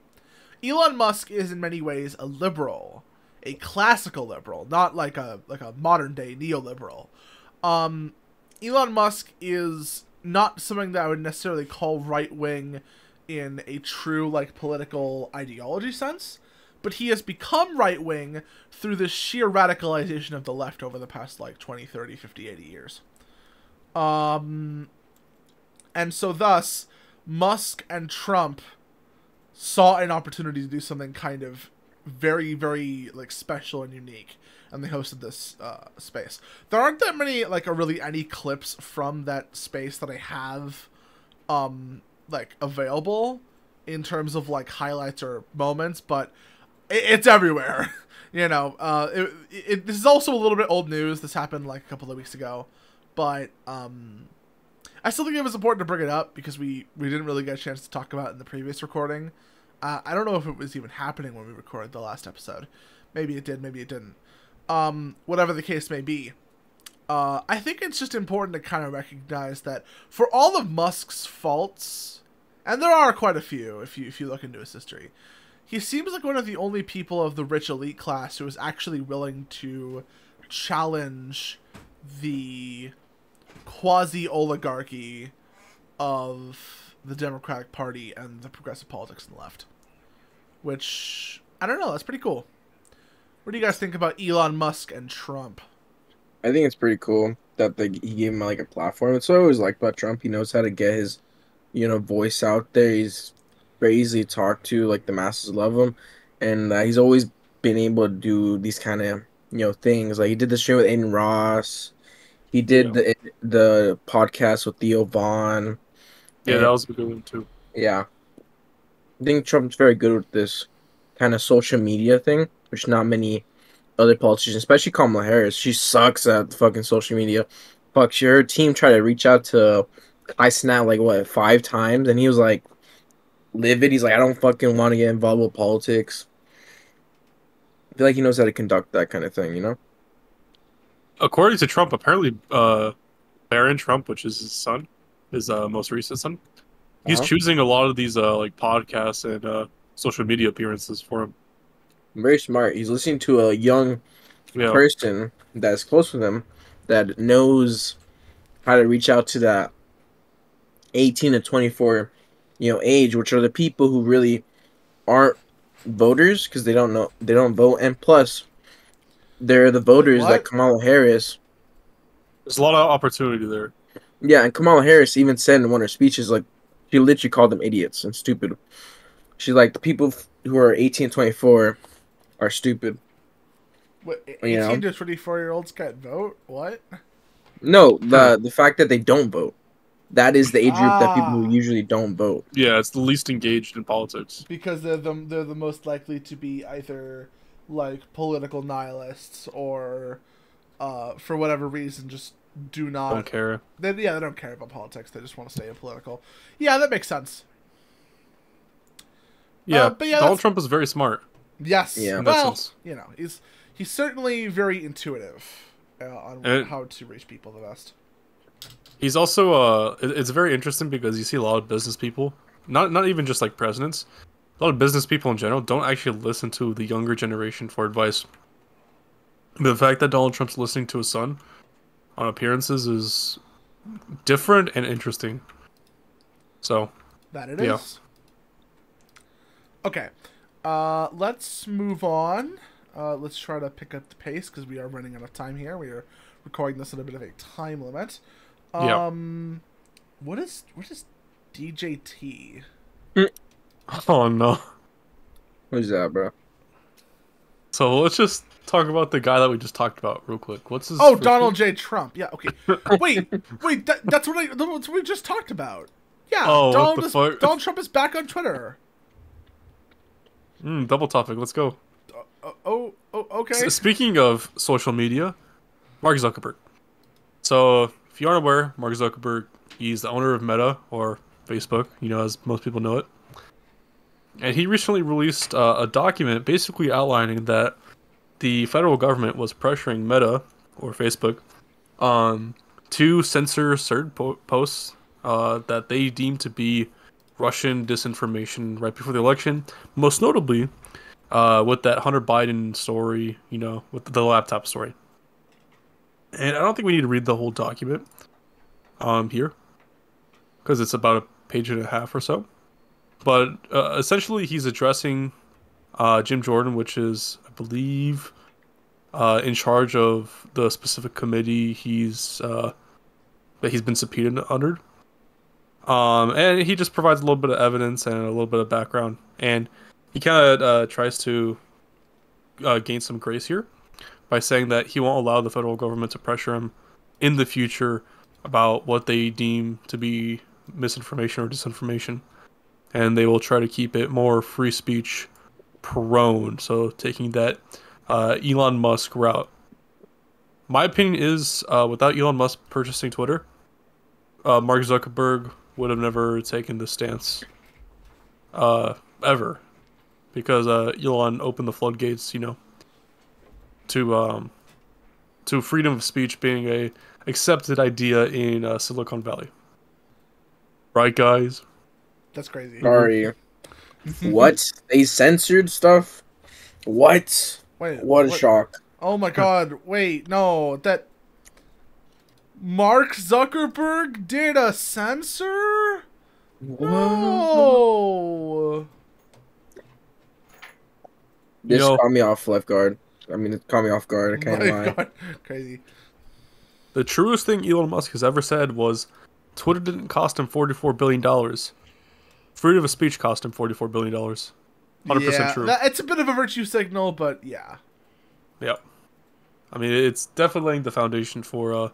S1: Elon Musk is in many ways a liberal, a classical liberal, not like a modern day neoliberal. Elon Musk is not something that I would necessarily call right wing in a true like political ideology sense. But he has become right-wing through the sheer radicalization of the left over the past, like, 20, 30, 50, 80 years. And so thus, Musk and Trump saw an opportunity to do something kind of very, very, like, special and unique. And they hosted this space. There aren't that many, like, really any clips from that space that I have, like, available in terms of, like, highlights or moments, but... It's everywhere, you know. This is also a little bit old news. This happened like a couple of weeks ago, but I still think it was important to bring it up because we didn't really get a chance to talk about it in the previous recording. I don't know if it was even happening when we recorded the last episode. Maybe it did, maybe it didn't. Whatever the case may be, I think it's just important to kind of recognize that for all of Musk's faults, and there are quite a few if you look into his history. He seems like one of the only people of the rich elite class who is actually willing to challenge the quasi-oligarchy of the Democratic Party and the progressive politics on the left. Which, I don't know, that's pretty cool. What do you guys think about Elon Musk and Trump?
S3: I think it's pretty cool that he gave him like a platform. It's what I always liked about Trump. He knows how to get his, voice out there. He's very easy to talk to, like the masses love him, and he's always been able to do these kind of things. Like he did the show with Aiden Ross, he did the podcast with Theo Vaughn.
S2: Yeah, that was a good one too.
S3: Yeah, I think Trump's very good with this kind of social media thing, which not many other politicians, especially Kamala Harris, she sucks at fucking social media. Fuck, her team tried to reach out to Snap like 5 times, and he was like livid. He's like, I don't fucking want to get involved with politics. I feel like he knows how to conduct that kind of thing,
S2: According to Trump, apparently Barron Trump, which is his son, his most recent son, he's choosing a lot of these like podcasts and social media appearances for him.
S3: Very smart. He's listening to a young person that's close with him that knows how to reach out to that 18 to 24 age, which are the people who really aren't voters because they don't vote, and plus they're the voters that Kamala Harris.
S2: There's a lot of opportunity there.
S3: Yeah, and Kamala Harris even said in one of her speeches, like, she literally called them idiots and stupid. She's like, the people who are 18 and 24 are stupid.
S1: What, 18 to 24-year-olds can't vote? What?
S3: No, the fact that they don't vote. That is the age group that people who usually don't vote.
S2: Yeah, it's the least engaged in politics.
S1: Because they're the most likely to be either like political nihilists or for whatever reason, just don't
S2: care.
S1: They don't care about politics. They just want to stay political. Yeah, that makes sense.
S2: Yeah,
S1: but yeah,
S2: Donald Trump is very smart.
S1: Yes.
S2: Yeah.
S1: Well, you know, he's certainly very intuitive on how to reach people the best.
S2: He's also it's very interesting because you see a lot of business people, not even just like presidents, a lot of business people in general don't actually listen to the younger generation for advice. But the fact that Donald Trump's listening to his son on appearances is different and interesting. So
S1: that it is. Okay, let's move on. Let's try to pick up the pace because we are running out of time here. We are recording this at a bit of a time limit. What is DJT?
S2: Oh no.
S3: Who's that, bro?
S2: So let's just talk about the guy that we just talked about real quick. What's his?
S1: Oh, Donald J. Trump. Yeah. Okay. Wait. That's what we just talked about. Yeah.
S2: Oh,
S1: Donald Trump is back on Twitter.
S2: Double topic. Let's go.
S1: Okay.
S2: Speaking of social media, Mark Zuckerberg. So, if you aren't aware, Mark Zuckerberg, he's the owner of Meta, or Facebook, you know, as most people know it. And he recently released a document basically outlining that the federal government was pressuring Meta, or Facebook, to censor certain posts that they deemed to be Russian disinformation right before the election. Most notably, with that Hunter Biden story, you know, with the laptop story. And I don't think we need to read the whole document here, because it's about a page and a half or so. But essentially, he's addressing Jim Jordan, which is, I believe, in charge of the specific committee that he's been subpoenaed under. And he just provides a little bit of evidence and a little bit of background, and he kind of tries to gain some grace here by saying that he won't allow the federal government to pressure him in the future about what they deem to be misinformation or disinformation, and they will try to keep it more free speech prone, so taking that Elon Musk route. My opinion is, without Elon Musk purchasing Twitter, Mark Zuckerberg would have never taken this stance ever, because Elon opened the floodgates, you know, to freedom of speech being a accepted idea in Silicon Valley. Right, guys?
S1: That's crazy.
S3: Sorry. What? They censored stuff? What?
S1: Wait,
S3: what a shock.
S1: Oh my god, wait, no, that Mark Zuckerberg did a censor? No.
S3: This caught me off lifeguard. I mean, it caught me off guard. I can't lie.
S1: God. Crazy.
S2: The truest thing Elon Musk has ever said was Twitter didn't cost him $44 billion. Freedom of speech cost him $44 billion. 100% true.
S1: It's a bit of a virtue signal, but yeah.
S2: Yeah. I mean, it's definitely laying the foundation for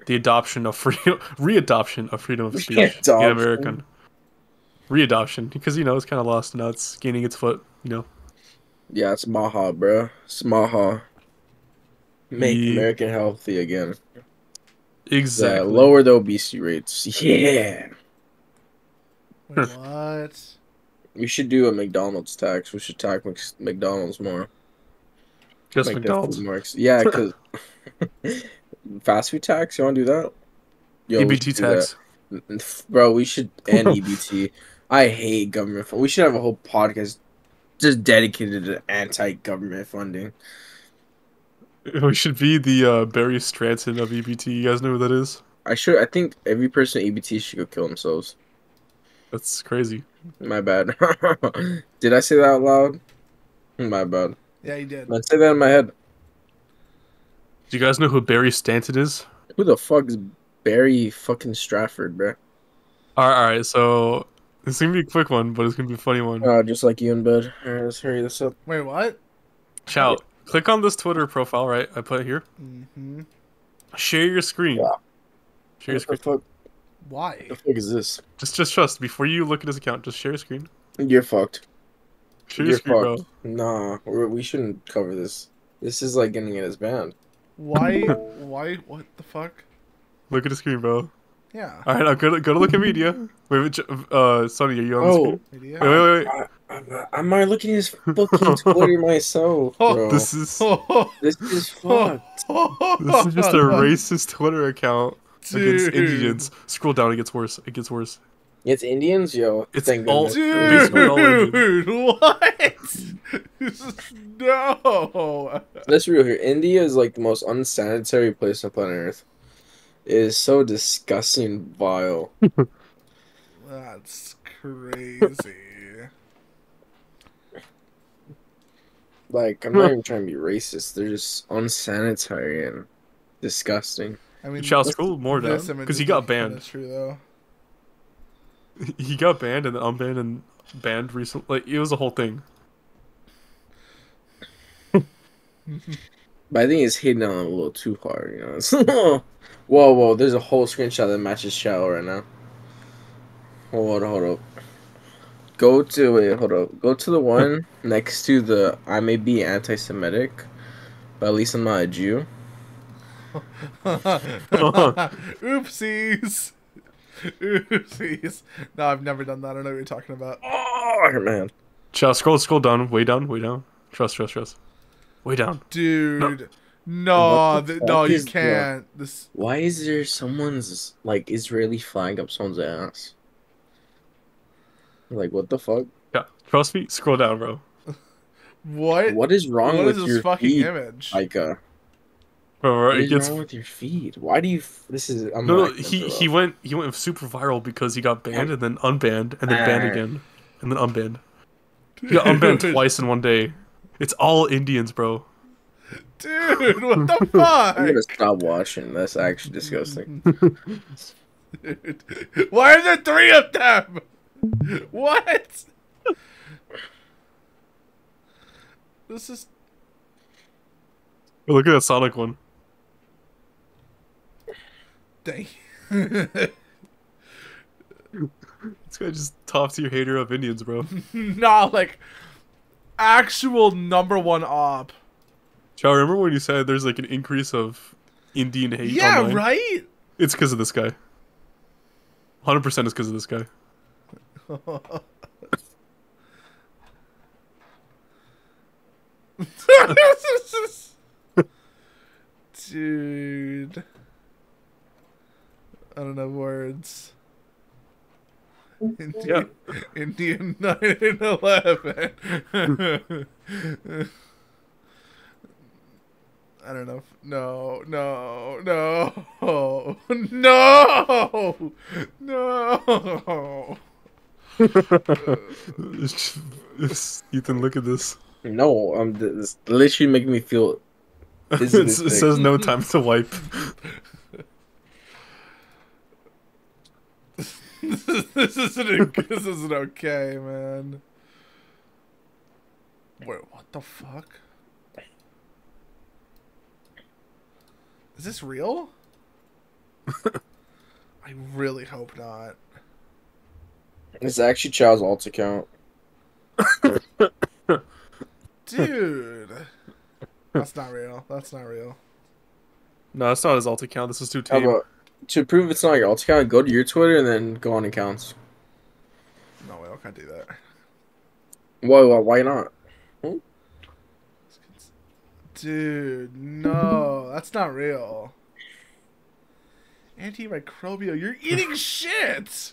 S2: the adoption of readoption of freedom of speech in American. Readoption, because, you know, it's kind of lost, now it's gaining its foot, you know.
S3: Yeah, it's Maha, bro. It's Maha. Make America healthy again.
S2: Exactly.
S3: Lower the obesity rates. Yeah.
S1: What?
S3: We should do a McDonald's tax. We should tax McDonald's more.
S2: Just make McDonald's?
S3: More yeah, because fast food tax. You want to do that? Yo,
S2: EBT tax.
S3: Bro, we should end EBT. I hate government. We should have a whole podcast just dedicated to anti-government funding.
S2: We should be the Barry Stanton of EBT. You guys know who that is?
S3: I think every person at EBT should go kill themselves.
S2: That's crazy.
S3: My bad. Did I say that out loud? My bad.
S1: Yeah, you did.
S3: Let's say that in my head.
S2: Do you guys know who Barry Stanton is?
S3: Who the fuck is Barry fucking Stratford, bro?
S2: Alright, so it's gonna be a quick one, but it's gonna be a funny one.
S3: Just like you in bed. Alright, let's hurry this up.
S1: Wait, what?
S2: Shout. Click on this Twitter profile, right? I put it here.
S1: Mm-hmm.
S2: Share your screen.
S3: Yeah.
S2: Share your screen.
S1: Why?
S3: What the fuck is this?
S2: Just trust. Before you look at his account, just share your screen.
S3: You're fucked.
S2: Share your screen,
S3: fucked. Bro. Nah, we shouldn't cover this. This is like getting it as banned.
S1: Why? Why? What the fuck?
S2: Look at the screen, bro.
S1: Yeah.
S2: All right, I'm gonna go to look at media. Wait, Sonny, are you on the screen?
S1: Media?
S2: Wait.
S3: I'm not looking at his fucking Twitter myself, bro.
S2: This is
S3: fucked.
S2: This is just a racist Twitter account against Indians. Scroll down, it gets worse. It gets worse.
S3: It's Indians, yo.
S2: It's
S3: Thank
S2: all
S3: goodness.
S2: basically all Indians.
S1: What? No.
S3: Let's be real here. India is like the most unsanitary place on planet Earth. It is so disgusting, vile.
S1: That's crazy.
S3: Like, I'm not even trying to be racist. They're just unsanitary and disgusting.
S1: I mean,
S2: Shall scroll more down
S1: this image
S2: because he
S1: is
S2: got
S1: kinda
S2: banned.
S1: True though.
S2: He got banned and then unbanned and banned recently. Like it was a whole thing.
S3: But I think it's hitting on a little too hard, you know. Whoa! There's a whole screenshot that matches Chow right now. Hold up. Go to the one next to the I may be anti-Semitic, but at least I'm not a Jew.
S1: Oopsies. Oopsies. No, I've never done that. I don't know what you're talking about.
S3: Oh man.
S2: Chow, scroll down, way down. Trust. Way down.
S1: Dude. No, you
S3: is
S1: can't.
S3: Why is there someone's like Israeli flag up someone's ass? Like, what the fuck?
S2: Yeah, trust me. Scroll down, bro.
S3: What is wrong with
S1: this
S3: your
S1: fucking
S3: feed?
S1: image?
S3: Like,
S2: Bro,
S3: what
S2: it
S3: is
S2: gets
S3: wrong with your feed? Why do you? This is
S2: no. He went super viral because he got banned and then unbanned and then banned again and then unbanned. He got unbanned twice in one day. It's all Indians, bro.
S1: Dude, what the fuck?
S3: I'm gonna stop watching. That's actually disgusting.
S1: Dude, why are there 3 of them? What? This is.
S2: Look at that Sonic one.
S1: Dang.
S2: This guy just top tier hater of Indians, bro.
S1: Nah, like actual #1 op.
S2: Chow, remember when you said there's like an increase of Indian hate?
S1: Yeah,
S2: online?
S1: right?
S2: It's because of this guy. 100% is because of this guy.
S1: Dude. I don't have words. Indian 9/11. I don't know. No.
S2: Ethan, look at this.
S3: No, this literally making me feel.
S2: It says no time to wipe.
S1: This isn't okay, man. Wait, what the fuck? Is this real? I really hope not.
S3: It's actually Chow's alt account.
S1: Dude. That's not real. No,
S2: that's not his alt account. This is too
S3: How
S2: tame.
S3: about, to prove it's not your alt account, go to your Twitter and then go on accounts.
S1: No way, I can't do that.
S3: Why not?
S1: Dude, no, that's not real. Antimicrobial, you're eating shit!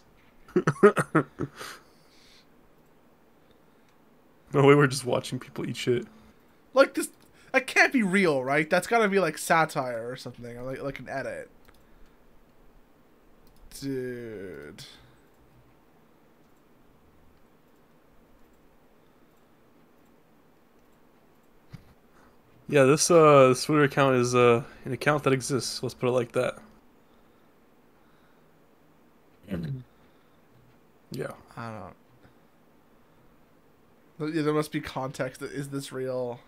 S2: No way, we're just watching people eat shit.
S1: Like this, that can't be real, right? That's gotta be like satire or something, or like an edit. Dude.
S2: Yeah, this Twitter account is an account that exists. Let's put it like that. Yeah.
S1: I don't. Yeah, there must be context. Is this real?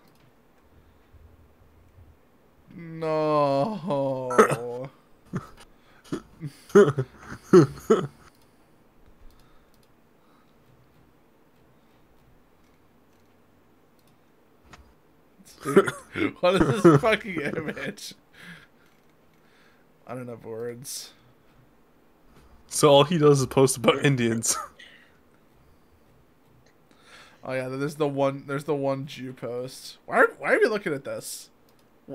S1: No. dude? What is this fucking image? I don't have words.
S2: So all he does is post about Indians.
S1: Oh yeah, there's the one Jew post. Why are we looking at this?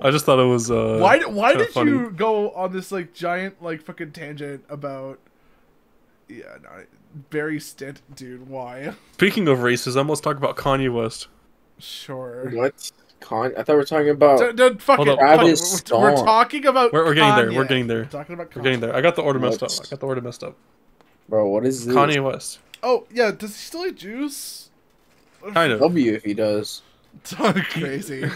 S2: I just thought it was
S1: why did
S2: funny.
S1: you go on this like giant like fucking tangent about Barry Stanton, dude? Why?
S2: Speaking of racism, let's talk about Kanye West.
S1: Sure.
S3: What? I thought we were talking about.
S1: Dude, fuck
S2: Hold
S1: it.
S2: up.
S1: We're talking about.
S2: We're getting there.
S1: Kanye.
S2: We're getting there.
S1: We're talking about Kanye.
S2: We're getting there. I got the order messed up.
S3: Bro, what is this?
S2: Kanye West.
S1: Oh yeah, does he still eat juice?
S2: Kind of.
S3: W if he does.
S1: Crazy.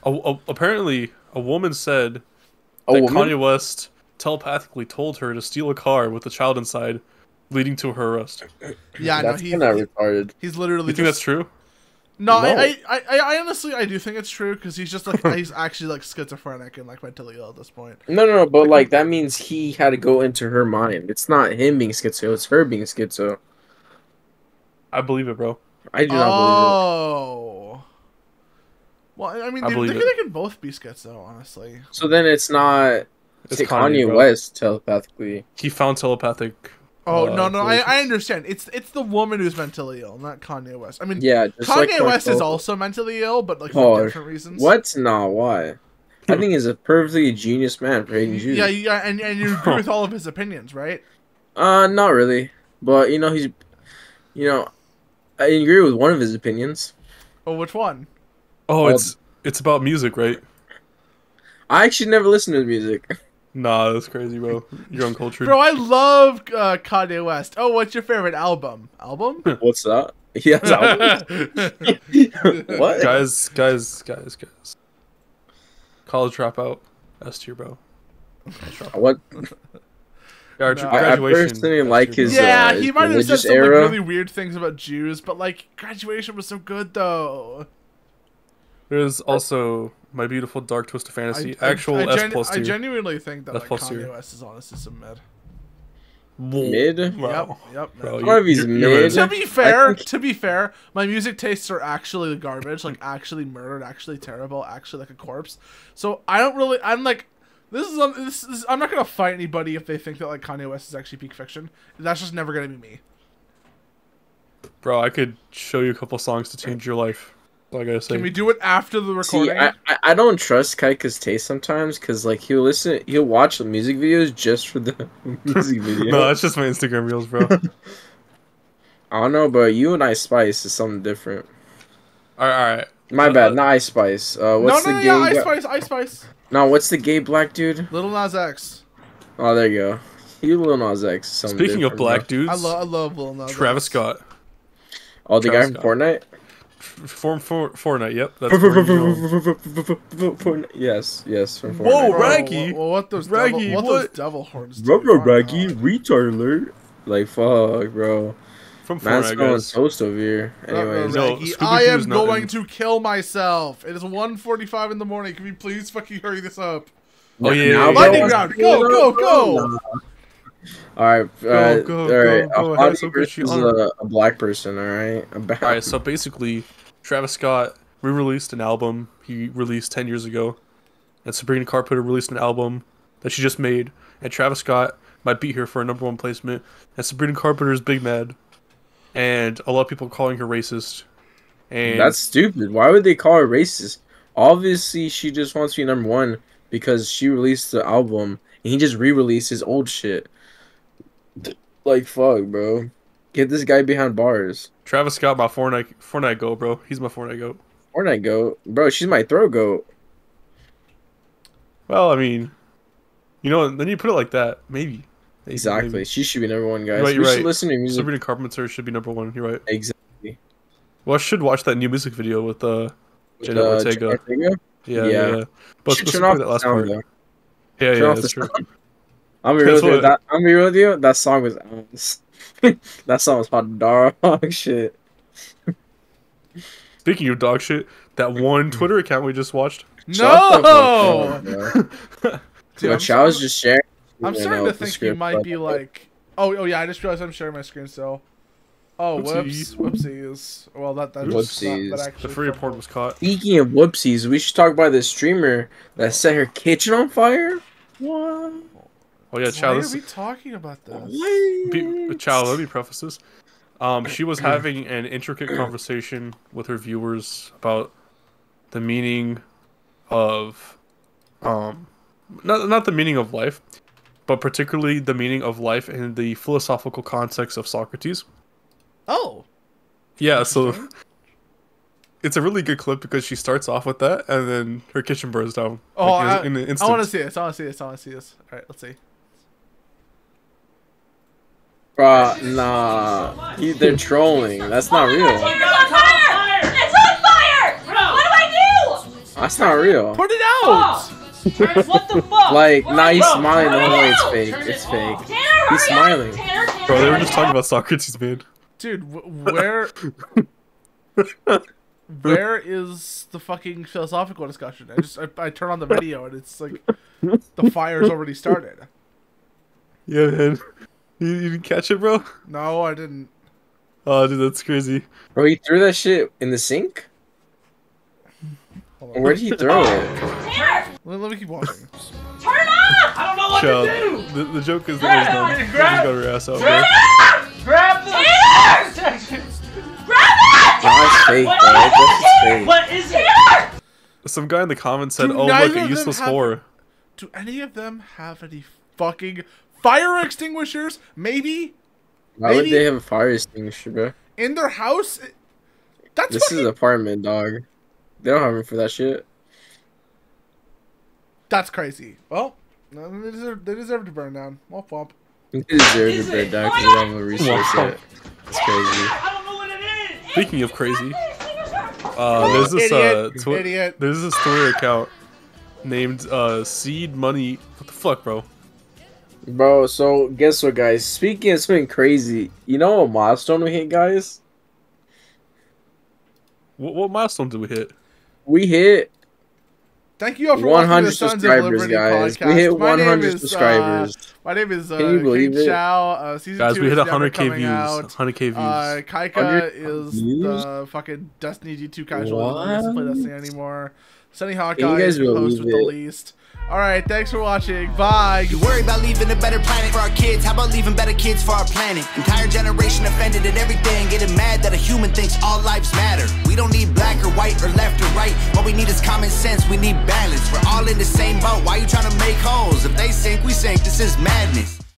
S2: Apparently, a woman said
S3: A
S2: that
S3: woman?
S2: Kanye West telepathically told her to steal a car with a child inside, leading to her arrest.
S1: Yeah,
S3: That's kind of retarded.
S1: He's literally.
S2: You think that's true?
S1: No,
S3: No.
S1: I honestly I do think it's true because he's just like he's actually like schizophrenic and like mentally ill at this point.
S3: No, but like that means he had to go into her mind. It's not him being schizo, it's her being schizo.
S2: I believe it, bro.
S3: I do not
S1: Oh. Well, I mean,
S2: I believe
S1: they can both be schizo, honestly.
S3: believe it. So then it's not
S2: It's
S3: Kanye
S2: bro.
S3: West telepathically.
S2: He found telepathic.
S1: Oh no, I
S2: relations.
S1: understand. It's the woman who's mentally ill, not Kanye West. I mean,
S3: Yeah, just
S1: Kanye
S3: like
S1: West is
S3: Marco.
S1: also mentally ill, but like for different reasons.
S3: What? No, why? I think he's a perfectly genius man for hating Jews.
S1: Yeah, and you agree with all of his opinions, right?
S3: Not really. But I agree with one of his opinions.
S1: Oh, which one?
S2: Oh, it's about music, right?
S3: I actually never listened to his music.
S2: Nah, that's crazy, bro. You're uncultured.
S1: Bro, I love Kanye West. Oh, what's your favorite album?
S3: What's that? He has albums? What?
S2: Guys. College dropout. S tier, bro.
S3: What?
S2: Yeah,
S1: No.
S3: I
S2: graduation.
S3: personally like his.
S1: Yeah,
S3: his
S1: he might have said
S3: religious
S1: some like,
S3: era.
S1: really weird things about Jews, but like graduation was so good though.
S2: There's also My Beautiful Dark Twisted Fantasy.
S1: I
S2: S+tier.
S1: genuinely think that
S2: S
S1: like,
S2: plus tier.
S1: Kanye West is honestly some mid.
S3: Mid?
S2: Wow.
S1: Yep.
S2: Bro,
S3: I don't know if he's mid.
S1: To be fair, my music tastes are actually garbage, like actually murdered, actually terrible, actually like a corpse. So I don't really. I'm like, this is. I'm not gonna fight anybody if they think that like Kanye West is actually peak fiction. That's just never gonna be me.
S2: Bro, I could show you a couple songs to change your life. All I gotta say.
S1: Can we do it after the recording?
S3: See, I don't trust Kaika's taste sometimes because like he'll watch the music videos just for the music video.
S2: No, that's just my Instagram reels, bro.
S3: I don't know, but you and Ice Spice is something different.
S2: All right.
S3: My bad, not Ice Spice. What's the gay?
S1: Ice Spice.
S3: No, what's the gay black dude?
S1: Lil Nas X.
S3: Oh, there you go. You Lil Nas X.
S2: Speaking of black dudes,
S1: I love Lil Nas
S2: Travis
S1: X.
S2: Scott.
S3: Oh, the guy from Fortnite.
S2: Fortnite. Yep. That's where
S3: Yes, from Fortnite.
S2: Whoa, Raggy.
S1: What those
S2: Raggy,
S1: devil,
S2: what?
S1: those devil horns?
S3: Raggy, retard alert. Like fuck, bro.
S2: From
S3: Man's
S2: Fortnite,
S3: smelling
S2: guys.
S3: toast over here. Anyways,
S1: Raggy, I am going to kill myself. It is 1:45 in the morning. Can we please fucking hurry this up?
S2: Oh yeah.
S1: Lightning round. Go.
S3: All right,
S2: Go ahead, so good,
S3: is a black person. All right.
S2: Alright, so basically, Travis Scott re-released an album he released 10 years ago, and Sabrina Carpenter released an album that she just made, and Travis Scott might be here for a #1 placement, and Sabrina Carpenter's big mad, and a lot of people calling her racist. And
S3: That's stupid. Why would they call her racist? Obviously, she just wants to be #1 because she released the album, and he just re-released his old shit. Like, fuck, bro. Get this guy behind bars.
S2: Travis Scott, my Fortnite go, bro. He's my Fortnite goat.
S3: Fortnite goat. Bro, she's my throw goat.
S2: Well, I mean, you know, then you put it like that, maybe.
S3: Exactly.
S2: Maybe.
S3: She should be #1, guys.
S2: You're
S3: We
S2: right.
S3: should listen to music.
S2: Sabrina Carpenter should be #1. You're right.
S3: Exactly.
S2: Well, I should watch that new music video with Jenna Ortega. Yeah. But
S3: Should
S2: let's
S3: turn
S2: play
S3: off
S2: that
S3: the
S2: last
S3: sound,
S2: part.
S3: though.
S2: Yeah,
S3: Turn off
S2: that's
S3: the
S2: true.
S3: sound. I'm be real with you. That song was ass. That song was hot dog shit.
S2: Speaking of dog shit, that one Twitter account we just watched.
S1: No.
S3: Dude, I was just sharing.
S1: I'm starting to think you might be like. Oh yeah. I just realized I'm sharing my screen still. Oh, whoops. Whoopsies. Well, that's
S3: Whoopsies.
S1: That actually
S2: The free report was caught.
S3: Speaking of whoopsies, we should talk about this streamer that set her kitchen on fire. What?
S2: Oh yeah, Chow.
S1: Why are we talking about this?
S2: Chow, let me preface this. She was having an intricate conversation with her viewers about the meaning of, not the meaning of life, but particularly the meaning of life in the philosophical context of Socrates.
S1: Oh.
S2: Yeah, so it's a really good clip because she starts off with that, and then her kitchen burns down.
S1: Oh,
S2: like, in an
S1: I
S2: instant.
S1: want to see this. I want to see this. I want to see this. All right, let's see.
S3: Bruh, nah. They're trolling. That's not real.
S13: It's on fire! It's on fire! What do I do?
S3: That's not real.
S1: Put it out!
S13: What the fuck?
S3: Like, nah, he's smiling. No way, it's fake. It's fake. He's smiling.
S2: Bro, they were just talking about Socrates, man.
S1: Dude, where is the fucking philosophical discussion? I turn on the video and it's like the fire's already started.
S2: Yeah, man. You didn't catch it, bro?
S1: No, I didn't.
S2: Oh, dude, that's crazy.
S3: Bro, he threw that shit in the sink? Where did he throw it?
S1: Let me keep watching.
S13: Turn off! I don't know what
S2: to do. The joke is that she just got her ass out, bro.
S13: Grab the grab it!
S3: No, it's fake, bro. It's fake.
S13: What is it?
S2: Some guy in the comments said, "Oh, look, a useless whore."
S1: Do any of them have any fucking fire extinguishers? Maybe.
S3: Why would they have a fire extinguisher, bro?
S1: In their house?
S3: This is an apartment, dog. They don't have room for that shit.
S1: That's crazy. Well, they deserve to burn down. Womp womp.
S3: They deserve to burn down because they don't have a resource yet. It's crazy.
S2: Speaking of crazy, there's this there's this Twitter account named Seed Money. What the fuck, bro?
S3: Bro, so guess what, guys? Speaking of something crazy, you know what milestone we hit, guys?
S2: What milestone did we hit?
S3: We hit.
S1: Thank you all for
S3: 100 subscribers, guys.
S1: Podcast.
S3: We hit 100 subscribers.
S1: My name is
S3: Can you believe it?
S1: Chow. Season
S2: guys,
S1: 2
S2: we hit
S1: is
S2: 100k views.
S1: out.
S2: 100k views.
S1: Kaika is the fucking Destiny G2 casual. He doesn't play Destiny anymore. Sunny Hawkeye is the host with the least. Alright, thanks for watching. Bye.
S14: You worry about leaving a better planet for our kids. How about leaving better kids for our planet? Entire generation offended at everything. Getting mad that a human thinks all lives matter. We don't need black or white or left or right. What we need is common sense. We need balance. We're all in the same boat. Why you trying to make holes? If they sink, we sink. This is madness.